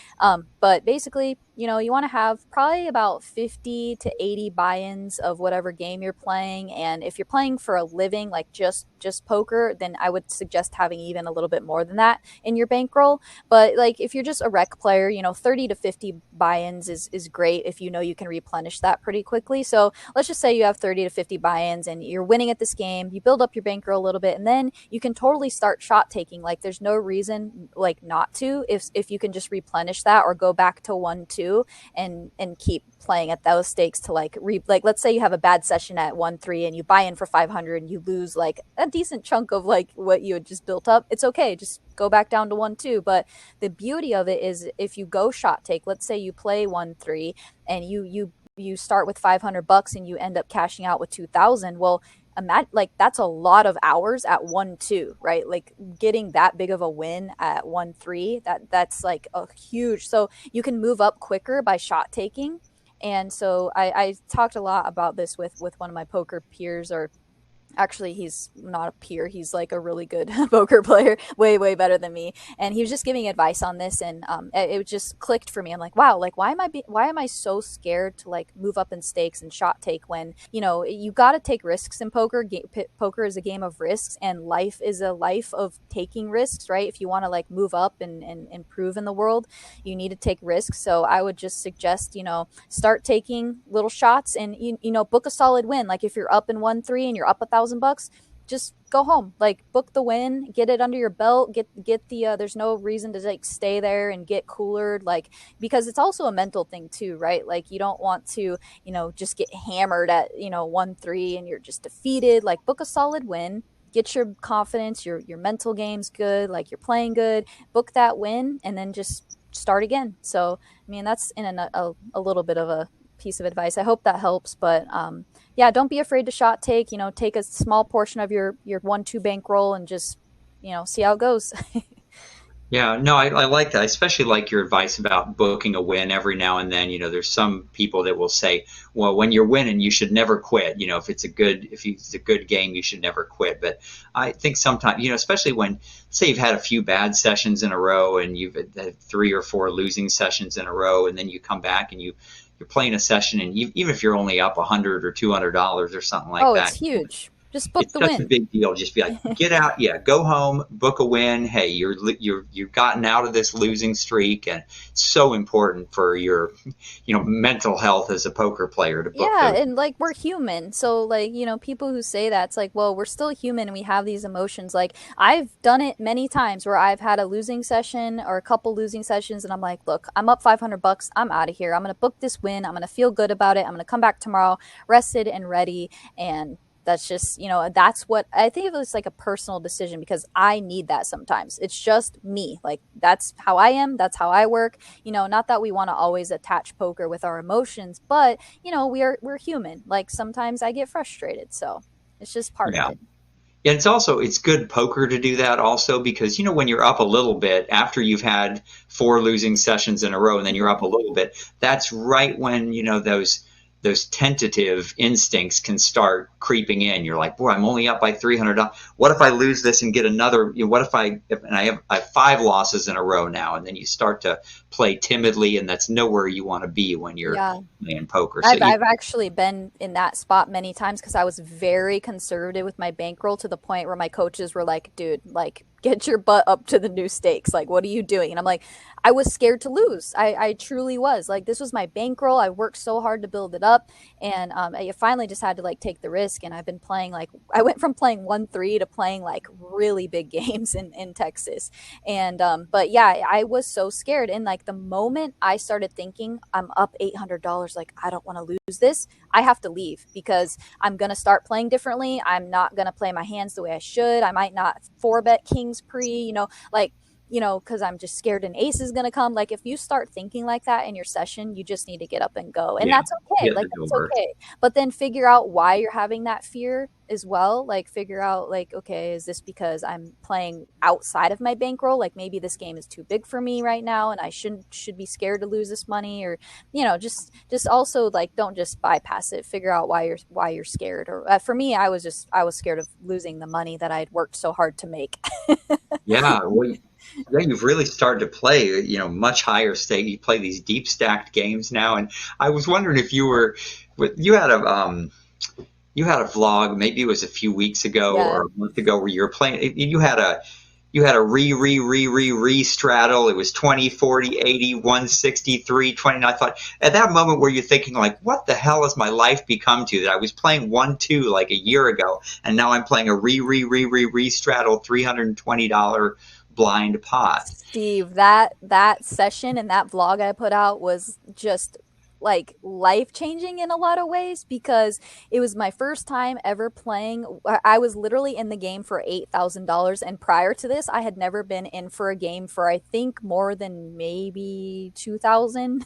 But basically, you want to have probably about 50 to 80 buy-ins of whatever game you're playing. And if you're playing for a living, like just poker, then I would suggest having even a little bit more than that in your bankroll. But like if you're just a rec player, 30 to 50 buy-ins is great if you can replenish that pretty quickly. So let's just say you have 30 to 50 buy-ins and you're winning at this game, you build up your bankroll a little bit, and then you can totally start shot taking. Like there's no reason like not to if you can just replenish that or go back to 1-2 and keep playing at those stakes to like let's say you have a bad session at 1-3 and you buy in for 500 and you lose like a decent chunk of like what you had just built up. It's okay, just go back down to 1-2. But the beauty of it is if you go shot take, let's say you play 1-3 and you start with $500 and you end up cashing out with 2,000. Well, imagine like that's a lot of hours at 1-2, right? Like getting that big of a win at 1-3, that's like a huge. So you can move up quicker by shot taking. And so I talked a lot about this with one of my poker peers, or actually he's not a peer, he's like a really good poker player, way better than me, and he was just giving advice on this. And it just clicked for me. I'm like, wow, like why am I so scared to like move up in stakes and shot take when you got to take risks in poker. Poker is a game of risks, and life is a life of taking risks, right? If you want to like move up and improve in the world, you need to take risks. So I would just suggest start taking little shots and book a solid win. Like if you're up in 1-3 and you're up $1,000, just go home, like book the win, get it under your belt, get the there's no reason to like stay there and get coolered, like, because it's also a mental thing too, right? Like you don't want to, just get hammered at, 1-3 and you're just defeated. Like book a solid win, get your confidence, your mental game's good, like you're playing good, book that win, and then just start again. So I mean, that's in a little bit of a piece of advice. I hope that helps. But yeah, don't be afraid to shot take. Take a small portion of your 1-2 bankroll and just see how it goes. Yeah, no, I like that. I especially like your advice about booking a win every now and then. There's some people that will say, well, when you're winning, you should never quit. If it's a good game, you should never quit. But I think sometimes, especially when, say, you've had a few bad sessions in a row and you've had 3 or 4 losing sessions in a row, and then you come back and you're playing a session, and even if you're only up $100 or $200 or something like Oh, it's that, huge. Just book it's the such a win. big deal. Just be like, get out, yeah, go home, book a win. Hey, you've gotten out of this losing streak, and it's so important for your, mental health as a poker player to book Yeah, those. and like we're human. So like, people who say that, it's like, well, we're still human and we have these emotions. Like I've done it many times where I've had a losing session or a couple losing sessions and I'm like, look, I'm up $500. I'm out of here. I'm going to book this win. I'm going to feel good about it. I'm going to come back tomorrow rested and ready. And that's just, that's what I think. It was like a personal decision because I need that sometimes. It's just me. Like that's how I am. That's how I work. Not that we want to always attach poker with our emotions, but we're human. Like sometimes I get frustrated, so it's just part of Yeah. it. Yeah, it's good poker to do that also because when you're up a little bit after you've had 4 losing sessions in a row and then you're up a little bit, that's right when those tentative instincts can start creeping in. You're like, boy, I'm only up by $300. What if I lose this and get another? What if and I have 5 losses in a row now, and then you start to play timidly, and that's nowhere you want to be when you're Yeah. playing poker. So I've actually been in that spot many times because I was very conservative with my bankroll to the point where my coaches were like, dude, like get your butt up to the new stakes. Like, what are you doing? And I'm like, I was scared to lose. I truly was. Like, this was my bankroll. I worked so hard to build it up. And I finally just had to like take the risk. And I've been playing like, I went from playing 1-3 to playing like really big games in Texas. And, but yeah, I was so scared. And like the moment I started thinking I'm up $800, like, I don't want to lose this, I have to leave because I'm going to start playing differently. I'm not going to play my hands the way I should. I might not 4-bet kings pre, like, because I'm just scared an ace is going to come. Like, if you start thinking like that in your session, you just need to get up and go. And yeah, that's okay. hit Like, the that's door. okay. But then figure out why you're having that fear as well. Like, figure out, like, okay, is this because I'm playing outside of my bankroll? Like, maybe this game is too big for me right now and I should be scared to lose this money, or, just also, like, don't just bypass it. Figure out why you're scared. Or for me, I was scared of losing the money that I'd worked so hard to make. Yeah, well, yeah, you've really started to play, much higher stake. You play these deep stacked games now, and I was wondering if you had a vlog, maybe it was a few weeks ago Yeah. or a month ago, where you were playing. You had a re straddle. It was 20, 40, 80, 163, 20. And I thought at that moment where you're thinking like, what the hell has my life become to that I was playing 1-2 like a year ago, and now I'm playing a re straddle $320 blind pot. Steve, that session and that vlog I put out was just like life changing in a lot of ways because it was my first time ever playing. I was literally in the game for $8,000, and prior to this, I had never been in for a game for I think more than maybe 2,000.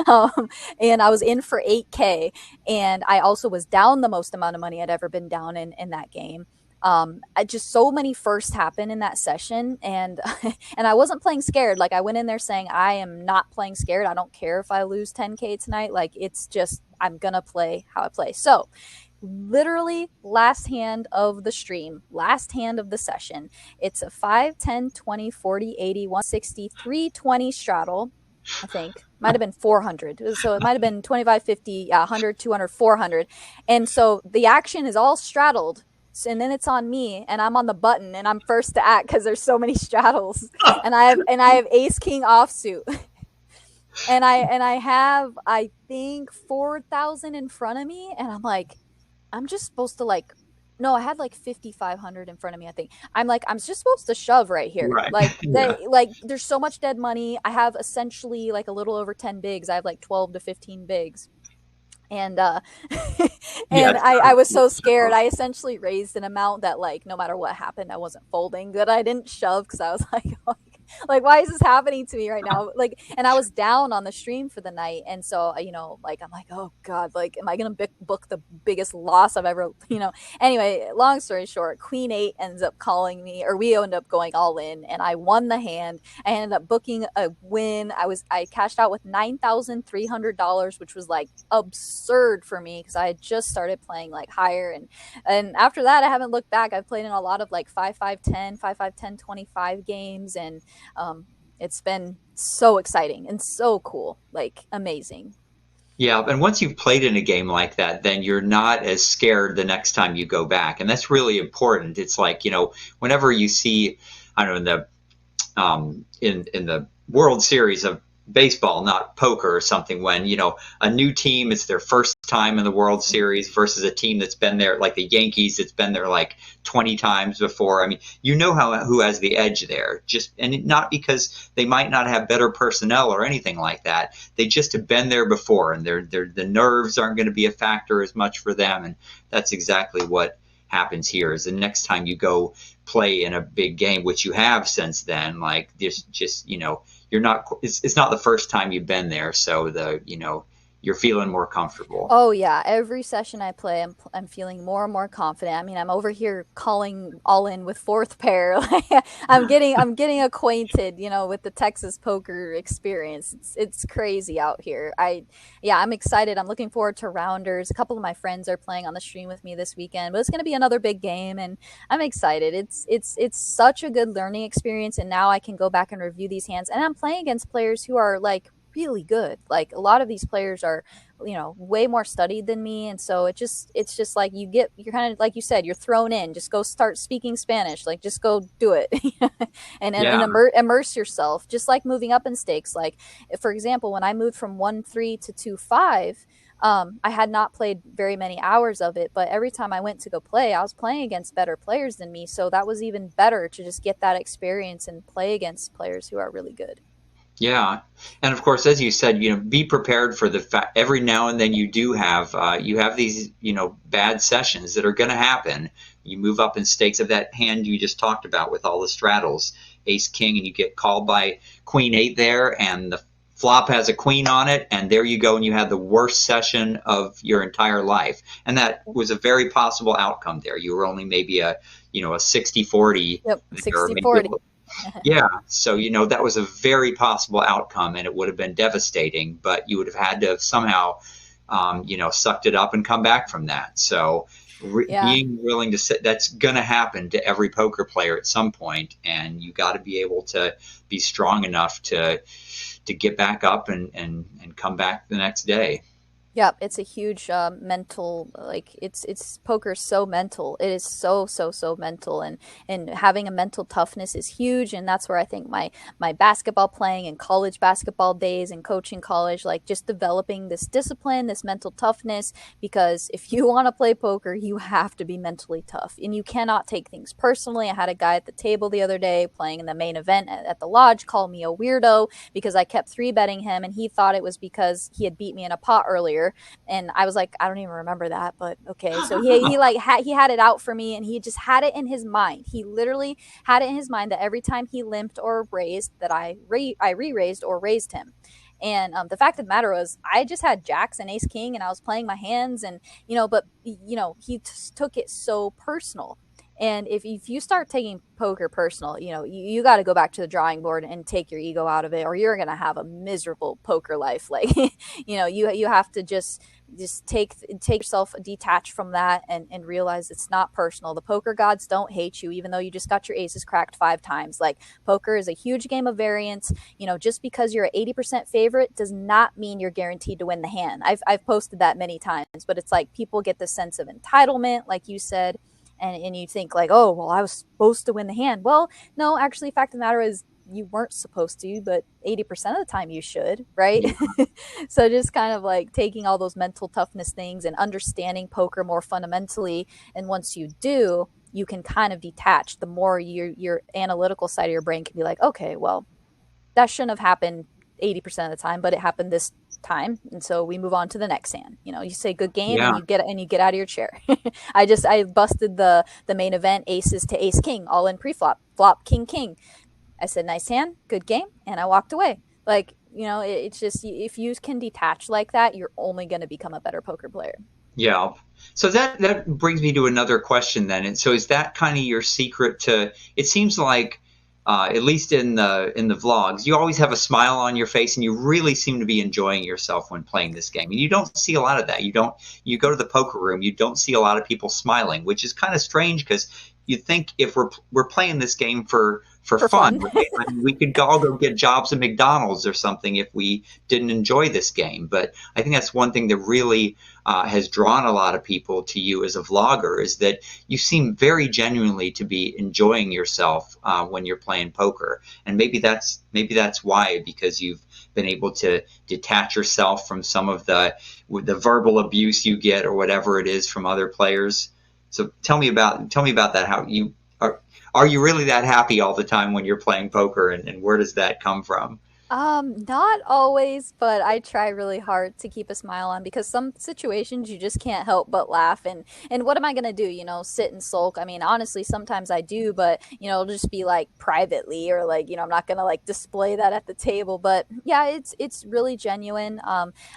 um, and I was in for 8K, and I also was down the most amount of money I'd ever been down in that game. I just so many firsts happened in that session, and and I wasn't playing scared. Like I went in there saying I am not playing scared. I don't care if I lose 10K tonight. Like it's just I'm gonna play how I play. So literally last hand of the stream, last hand of the session, it's a 5, 10, 20, 40, 80, 160, 320 straddle. I think might have been 400, so it might have been 25, 50, 100, 200, 400. And so the action is all straddled, and then it's on me and I'm on the button and I'm first to act because there's so many straddles, and I have ace king offsuit, and I have I think 4,000 in front of me, and I'm like, I'm just supposed to like No, I had like 5,500 in front of me, I think. I'm like, I'm just supposed to shove right here. Right. Like Yeah. there's so much dead money. I have essentially like a little over 10 bigs. I have like 12 to 15 bigs. And Yeah. and I was so scared. I essentially raised an amount that like no matter what happened, I wasn't folding. That I didn't shove because I was like, why is this happening to me right now? Like, and I was down on the stream for the night, and so like I'm like, oh god, like, am I gonna book the biggest loss I've ever, Anyway, long story short, Queen Eight ends up calling me, or we ended up going all in, and I won the hand. I ended up booking a win. I cashed out with $9,300, which was like absurd for me because I had just started playing like higher, and after that I haven't looked back. I've played in a lot of like 5-5-10, 5-5-10, 25 games, and it's been so exciting and so cool, like amazing. Yeah, and once you've played in a game like that, then you're not as scared the next time you go back, and that's really important. It's like, whenever you see, I don't know, in the World Series of baseball, not poker or something, when a new team, it's their first time in the World Series versus a team that's been there, like the Yankees, that's been there like 20 times before. I mean, who has the edge there, just, and not because they might not have better personnel or anything like that. They just have been there before, and the nerves aren't going to be a factor as much for them, and that's exactly what happens here. Is the next time you go play in a big game, which you have since then, like just you're not, it's not the first time you've been there, so you're feeling more comfortable. Oh yeah, every session I play, I'm feeling more and more confident. I mean, I'm over here calling all in with fourth pair. I'm getting acquainted, with the Texas poker experience. It's crazy out here. I'm excited. I'm looking forward to rounders. A couple of my friends are playing on the stream with me this weekend, but it's going to be another big game, and I'm excited. It's such a good learning experience, and now I can go back and review these hands, and I'm playing against players who are like really good. Like a lot of these players are way more studied than me, and so it's just like you're kind of like you said, you're thrown in, just go start speaking Spanish, like just go do it. And Yeah. immerse yourself, just like moving up in stakes. Like for example, when I moved from 1-3 to 2-5, I had not played very many hours of it, but every time I went to go play, I was playing against better players than me, so that was even better to just get that experience and play against players who are really good. Yeah, and of course, as you said, be prepared for the fact every now and then you have these bad sessions that are going to happen. You move up in stakes of that hand you just talked about with all the straddles, Ace King, and you get called by Queen Eight there, and the flop has a queen on it, and there you go, and you had the worst session of your entire life, and that was a very possible outcome there. You were only maybe a 60-40 Yep, there, sixty maybe a forty. little. Yeah, so that was a very possible outcome, and it would have been devastating. But you would have had to have somehow, sucked it up and come back from that. So Yeah. being willing to sit, that's going to happen to every poker player at some point, and you got to be able to be strong enough to get back up and come back the next day. Yep, it's a huge mental, like it's poker so mental. It is so mental, and having a mental toughness is huge, and that's where I think my basketball playing and college basketball days and coaching college, like just developing this discipline, this mental toughness, because if you want to play poker, you have to be mentally tough, and you cannot take things personally. I had a guy at the table the other day playing in the main event at the lodge call me a weirdo because I kept three betting him, and he thought it was because he had beat me in a pot earlier, and I was like, I don't even remember that, but okay. So he had it out for me, and he just had it in his mind. He literally had it in his mind that every time he limped or raised, that I re-raised or raised him. And the fact of the matter was, I just had jacks and ace king, and I was playing my hands, and but he took it so personal. And if you start taking poker personal, you got to go back to the drawing board and take your ego out of it, or you're gonna have a miserable poker life. Like, you have to just take yourself, detach from that, and realize it's not personal. The poker gods don't hate you, even though you just got your aces cracked 5 times. Like, poker is a huge game of variance. Just because you're an 80% favorite does not mean you're guaranteed to win the hand. I've posted that many times, but it's like people get this sense of entitlement, like you said, and you think like, oh, well, I was supposed to win the hand. Well, no, actually, fact of the matter is, you weren't supposed to, but 80% of the time you should, right? Yeah. So just kind of like taking all those mental toughness things and understanding poker more fundamentally. And once you do, you can kind of detach. The more your analytical side of your brain can be like, okay, well, that shouldn't have happened 80% of the time, but it happened this time, and so we move on to the next hand. You say good game, and Yeah. you get out of your chair. I busted the main event, aces to ace king, all in pre-flop, flop king king. I said nice hand, good game, and I walked away. Like, it's just, if you can detach like that, you're only going to become a better poker player. Yeah. So that brings me to another question then. And so is that kind of your secret to, it seems like at least in the vlogs, you always have a smile on your face and you really seem to be enjoying yourself when playing this game. And you don't see a lot of that. You go to the poker room, you don't see a lot of people smiling, which is kind of strange because you think if we're playing this game for For fun, fun. right? I mean, we could all go get jobs at McDonald's or something if we didn't enjoy this game. But I think that's one thing that really has drawn a lot of people to you as a vlogger, is that you seem very genuinely to be enjoying yourself when you're playing poker. And maybe that's why, because you've been able to detach yourself from some of the verbal abuse you get or whatever it is from other players. So tell me about that. How you are you really that happy all the time when you're playing poker, and where does that come from? Not always, but I try really hard to keep a smile on, because some situations you just can't help but laugh. And what am I gonna do? Sit and sulk? I mean, honestly, sometimes I do, but it'll just be like privately, or like, I'm not gonna like display that at the table. But yeah, it's really genuine.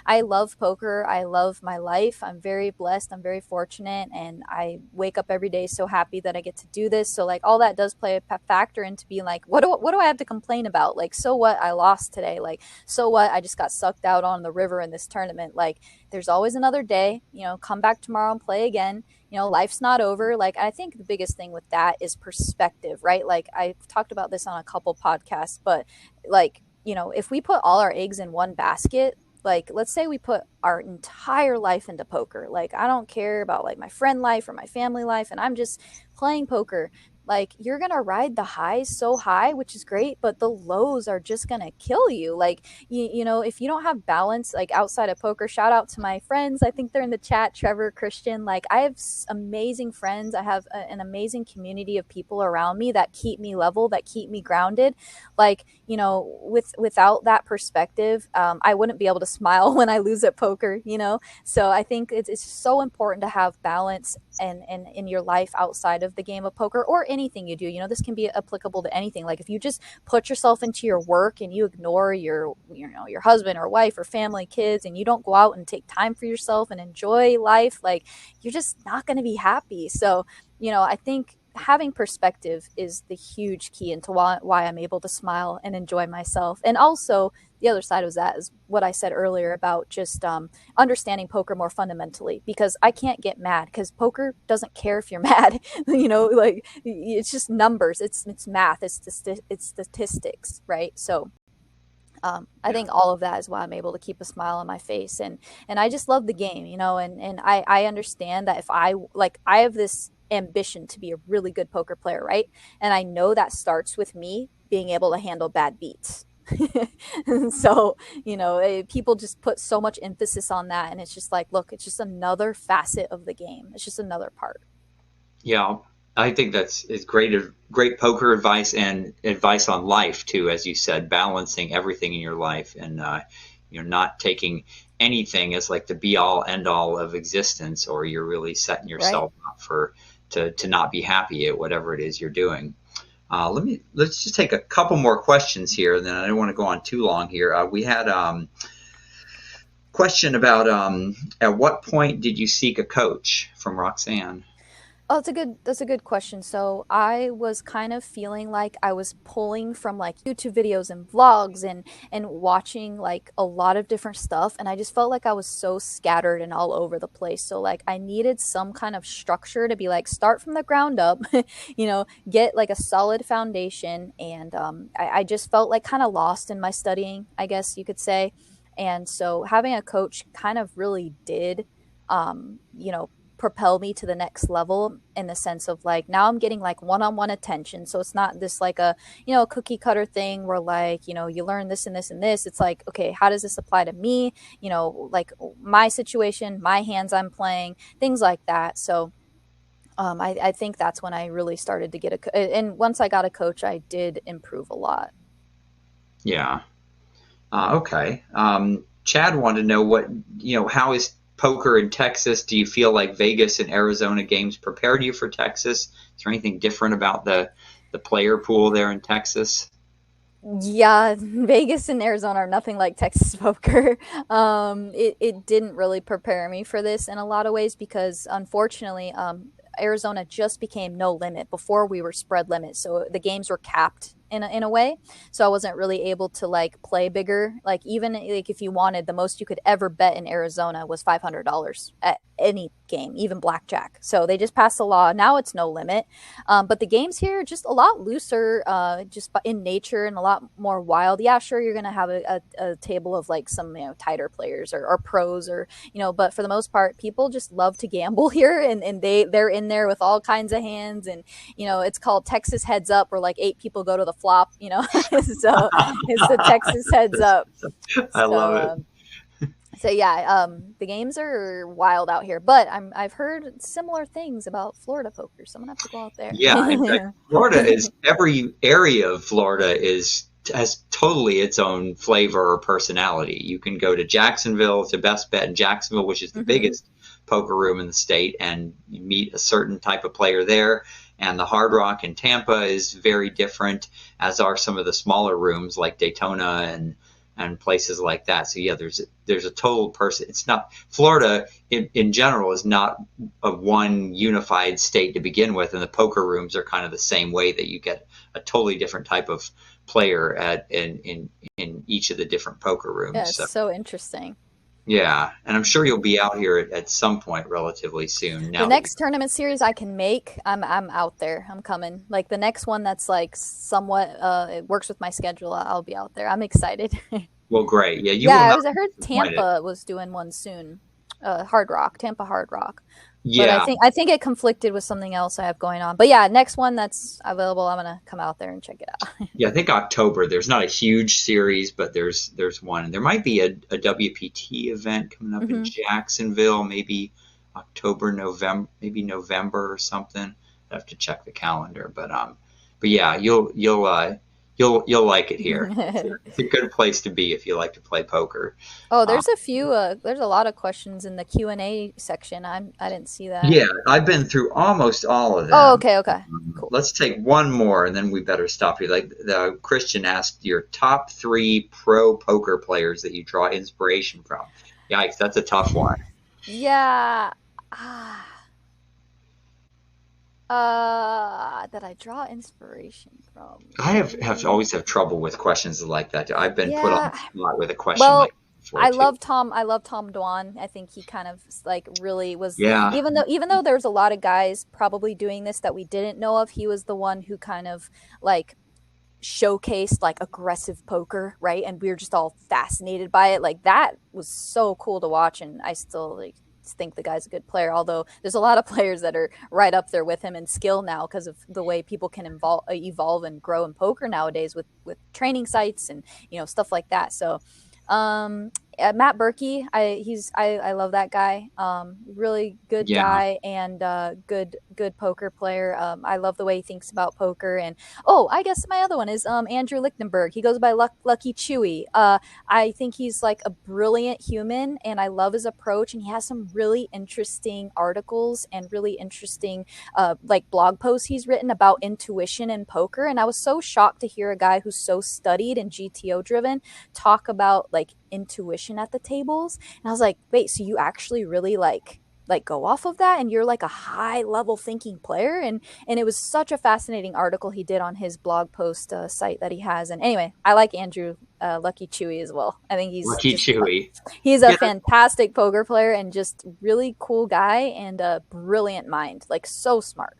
I love poker. I love my life. I'm very blessed. I'm very fortunate, and I wake up every day so happy that I get to do this. So like all that does play a factor into being like, what do I have to complain about? Like, so what? I lost today. Like, so what? I just got sucked out on the river in this tournament. Like, there's always another day. Come back tomorrow and play again. Life's not over. Like, I think the biggest thing with that is perspective, right? Like, I've talked about this on a couple podcasts, but like, if we put all our eggs in one basket, like, let's say we put our entire life into poker. Like, I don't care about like my friend life or my family life, and I'm just playing poker. Like, you're gonna ride the highs so high, which is great, but the lows are just gonna kill you. Like, if you don't have balance, like outside of poker, shout out to my friends. I think they're in the chat, Trevor, Christian. Like, I have amazing friends. I have an amazing community of people around me that keep me level, that keep me grounded. Like, without that perspective, I wouldn't be able to smile when I lose at poker. So I think it's so important to have balance and in your life outside of the game of poker, or anything you do. This can be applicable to anything. Like, if you just put yourself into your work and you ignore your husband or wife or family, kids, and you don't go out and take time for yourself and enjoy life, like, you're just not going to be happy. So I think having perspective is the huge key into why I'm able to smile and enjoy myself. And also, the other side of that is what I said earlier about just understanding poker more fundamentally, because I can't get mad, because poker doesn't care if you're mad. Like, it's just numbers, it's math, it's statistics, right? So I Yeah. think all of that is why I'm able to keep a smile on my face, and I just love the game, and I understand that if I have this ambition to be a really good poker player, right? And I know that starts with me being able to handle bad beats. And so, people just put so much emphasis on that, and it's just like, look, it's just another facet of the game. It's just another part. Yeah, I think that's great poker advice and advice on life too, as you said, balancing everything in your life, and not taking anything as like the be all end all of existence, or you're really setting Right. yourself up for to not be happy at whatever it is you're doing. Let's just take a couple more questions here, and then I don't want to go on too long here. We had question about at what point did you seek a coach, from Roxanne? Oh, that's a good question. So I was kind of feeling like I was pulling from like YouTube videos and vlogs, and watching like a lot of different stuff, and I just felt like I was so scattered and all over the place. So like I needed some kind of structure to be like, start from the ground up, get like a solid foundation. And I just felt like kind of lost in my studying, I guess you could say. And so having a coach kind of really did, um, you know, propel me to the next level, in the sense of like now I'm getting like one-on-one attention. So it's not this like a, a cookie cutter thing where like, you learn this and this and this. It's like, okay, how does this apply to me? Like my situation, my hands I'm playing, things like that. So I think that's when I really started to get and once I got a coach, I did improve a lot. Yeah. Okay. Chad wanted to know how is poker in Texas? Do you feel like Vegas and Arizona games prepared you for Texas? Is there anything different about the player pool there in Texas? Yeah, Vegas and Arizona are nothing like Texas poker. It didn't really prepare me for this in a lot of ways because unfortunately, Arizona just became no limit. Before we were spread limit, so the games were capped in a way. So I wasn't really able to like play bigger. Like even like if you wanted, the most you could ever bet in Arizona was $500 at any game, even blackjack. So they just passed a law. Now it's no limit. But the games here are just a lot looser, just in nature and a lot more wild. Yeah, sure, you're gonna have a table of like some tighter players or pros or but for the most part, people just love to gamble here, and they're in there with all kinds of hands, and it's called Texas heads up, where like 8 people go to the flop. So it's the Texas heads up. I So love it. so yeah, the games are wild out here, but I've heard similar things about Florida poker, so I'm gonna have to go out there. Yeah, in fact, Florida is every area of Florida has totally its own flavor or personality. You can go to Jacksonville, to Best Bet in Jacksonville, which is the biggest poker room in the state, and you meet a certain type of player there. And the Hard Rock in Tampa is very different, as are some of the smaller rooms like Daytona and places like that. So yeah, there's a total person. It's not Florida in general is not a one unified state to begin with, and the poker rooms are kind of the same way, that you get a totally different type of player in each of the different poker rooms. Yeah, it's so interesting. Yeah, and I'm sure you'll be out here at some point relatively soon. The Now that next tournament series I can make, I'm out there. I'm coming. Like the next one that's like somewhat it works with my schedule. I'll be out there. I'm excited. well, great. Yeah, you will Yeah, not I heard be disappointed. Tampa was doing one soon. Hard Rock, Tampa Hard Rock. But I Yeah, think it conflicted with something else I have going on. But yeah, next one that's available, I'm gonna come out there and check it out. yeah. I think October. There's not a huge series, but there's one. There might be a WPT event coming up in Hmm. Jacksonville, maybe October, November, maybe November or something. I have to check the calendar, but yeah, you'll like it here. It's a good place to be if you like to play poker. Oh, Uh, there's a few. There's a lot of questions in the Q&A section. I didn't see that. yeah, I've been through almost all of Oh, them. okay, okay, cool. Let's take one more, and then we better stop here. Like the Christian asked, your top 3 pro poker players that you draw inspiration from. Yikes, that's a tough one. Yeah. Ah. That I draw inspiration from. I have always have trouble with questions like that. I've been put on Yeah. the spot with a question like Well, that before too. I love Tom Dwan. I think he kind of like really was, Yeah, even though there's a lot of guys probably doing this that we didn't know of, he was the one who kind of like showcased like aggressive poker, right? And we were just all fascinated by it. Like that was so cool to watch, and I still like think the guy's a good player, although there's a lot of players that are right up there with him in skill now because of the way people can evolve and grow in poker nowadays with training sites and stuff like that. So Matt Berkey, I love that guy. Really good yeah, guy and good poker player. I love the way he thinks about poker. And oh, I guess my other one is Andrew Lichtenberg. He goes by Lucky Chewy. I think he's like a brilliant human, and I love his approach. And he has some really interesting articles and really interesting like blog posts he's written about intuition and poker. And I was so shocked to hear a guy who's so studied and GTO driven talk about like intuition at the tables. And I was like, wait, so you actually really like go off of that, and you're like a high level thinking player? And it was such a fascinating article he did on his blog post site that he has. And anyway, I like Andrew Lucky Chewy as well. I think Lucky Chewy. he's a Yeah, fantastic poker player and just really cool guy and a brilliant mind, like so smart.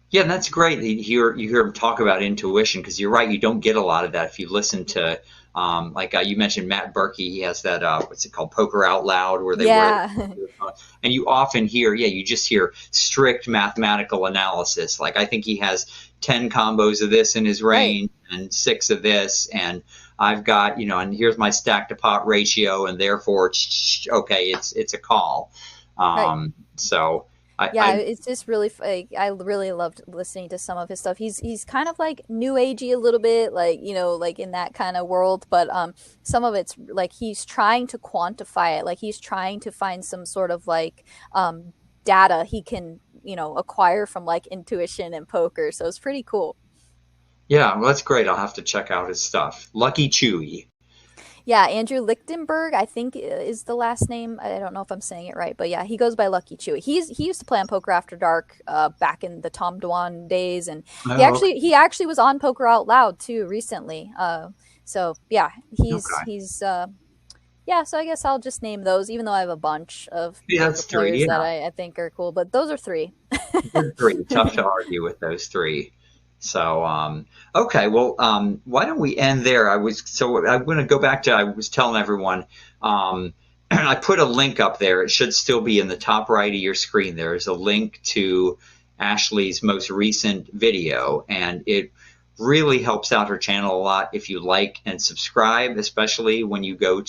Yeah, and that's great. You hear him talk about intuition because you're right. You don't get a lot of that if you listen to, like you mentioned, Matt Berkey. He has that what's it called, Poker Out Loud, where they wear Yeah. the and you often hear, yeah, you just hear strict mathematical analysis. Like I think he has 10 combos of this in his Right. range and six of this, and I've got and here's my stack to pot ratio, and therefore, okay, it's a call. Right. So Yeah, it's just really like I really loved listening to some of his stuff. He's kind of like new agey a little bit, like like in that kind of world. But some of it's like he's trying to quantify it, like he's trying to find some sort of like data he can acquire from like intuition and poker. So it's pretty cool. Yeah, well, that's great. I'll have to check out his stuff. Lucky Chewy. Yeah, Andrew Lichtenberg, I think is the last name. I don't know if I'm saying it right, but yeah, he goes by Lucky Chewy. He used to play on Poker After Dark back in the Tom Dwan days, and Oh, he actually was on Poker Out Loud too recently. So yeah, okay. yeah. So I guess I'll just name those, even though I have a bunch of Yeah, poker that's three. players that Yeah, I think are cool. But those are three. good three. Tough to argue with those three. So, okay. Well, why don't we end there? I'm going to go back to, I was telling everyone, I put a link up there. It should still be in the top right of your screen. There is a link to Ashley's most recent video, and it really helps out her channel a lot if you like and subscribe, especially when you go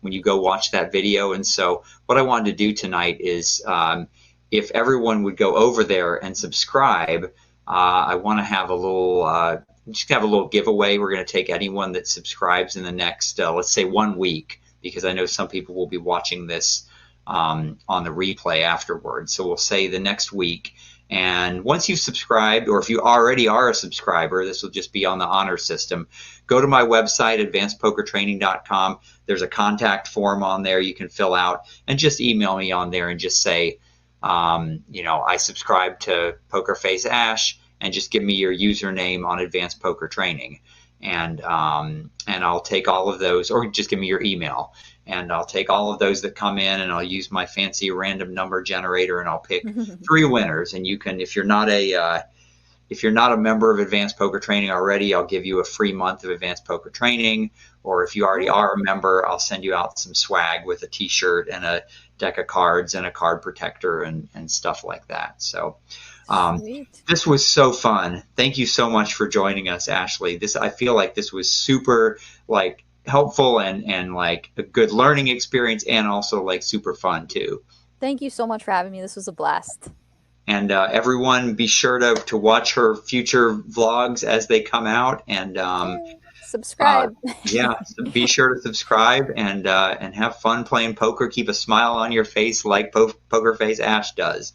watch that video. And so, what I wanted to do tonight is, if everyone would go over there and subscribe, I want to have a little just have a little giveaway. We're going to take anyone that subscribes in the next, let's say, 1 week, because I know some people will be watching this on the replay afterwards. So we'll say the next week. And once you've subscribed, or if you already are a subscriber, this will just be on the honor system. Go to my website, advancedpokertraining.com. There's a contact form on there you can fill out, and just email me on there and just say, I subscribe to PokerfaceAsh, and just give me your username on Advanced Poker Training, and I'll take all of those, or just give me your email, and I'll take all of those that come in, and I'll use my fancy random number generator, and I'll pick three winners. And you can, if you're not a member of Advanced Poker Training already, I'll give you a free month of Advanced Poker Training. Or if you already Cool. are a member, I'll send you out some swag with a T-shirt and a deck of cards and a card protector and stuff like that. So Sweet. this was so fun. Thank you so much for joining us, Ashley. I feel like this was super like helpful and like a good learning experience, and also like super fun too. Thank you so much for having me. This was a blast. And everyone, be sure to watch her future vlogs as they come out. And Yeah. uh, Subscribe. yeah, so be sure to subscribe and have fun playing poker. Keep a smile on your face like Poker Face Ash does.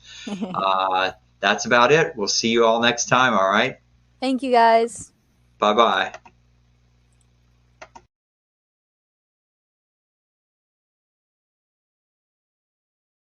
That's about it. We'll see you all next time. All right. Thank you guys. Bye bye.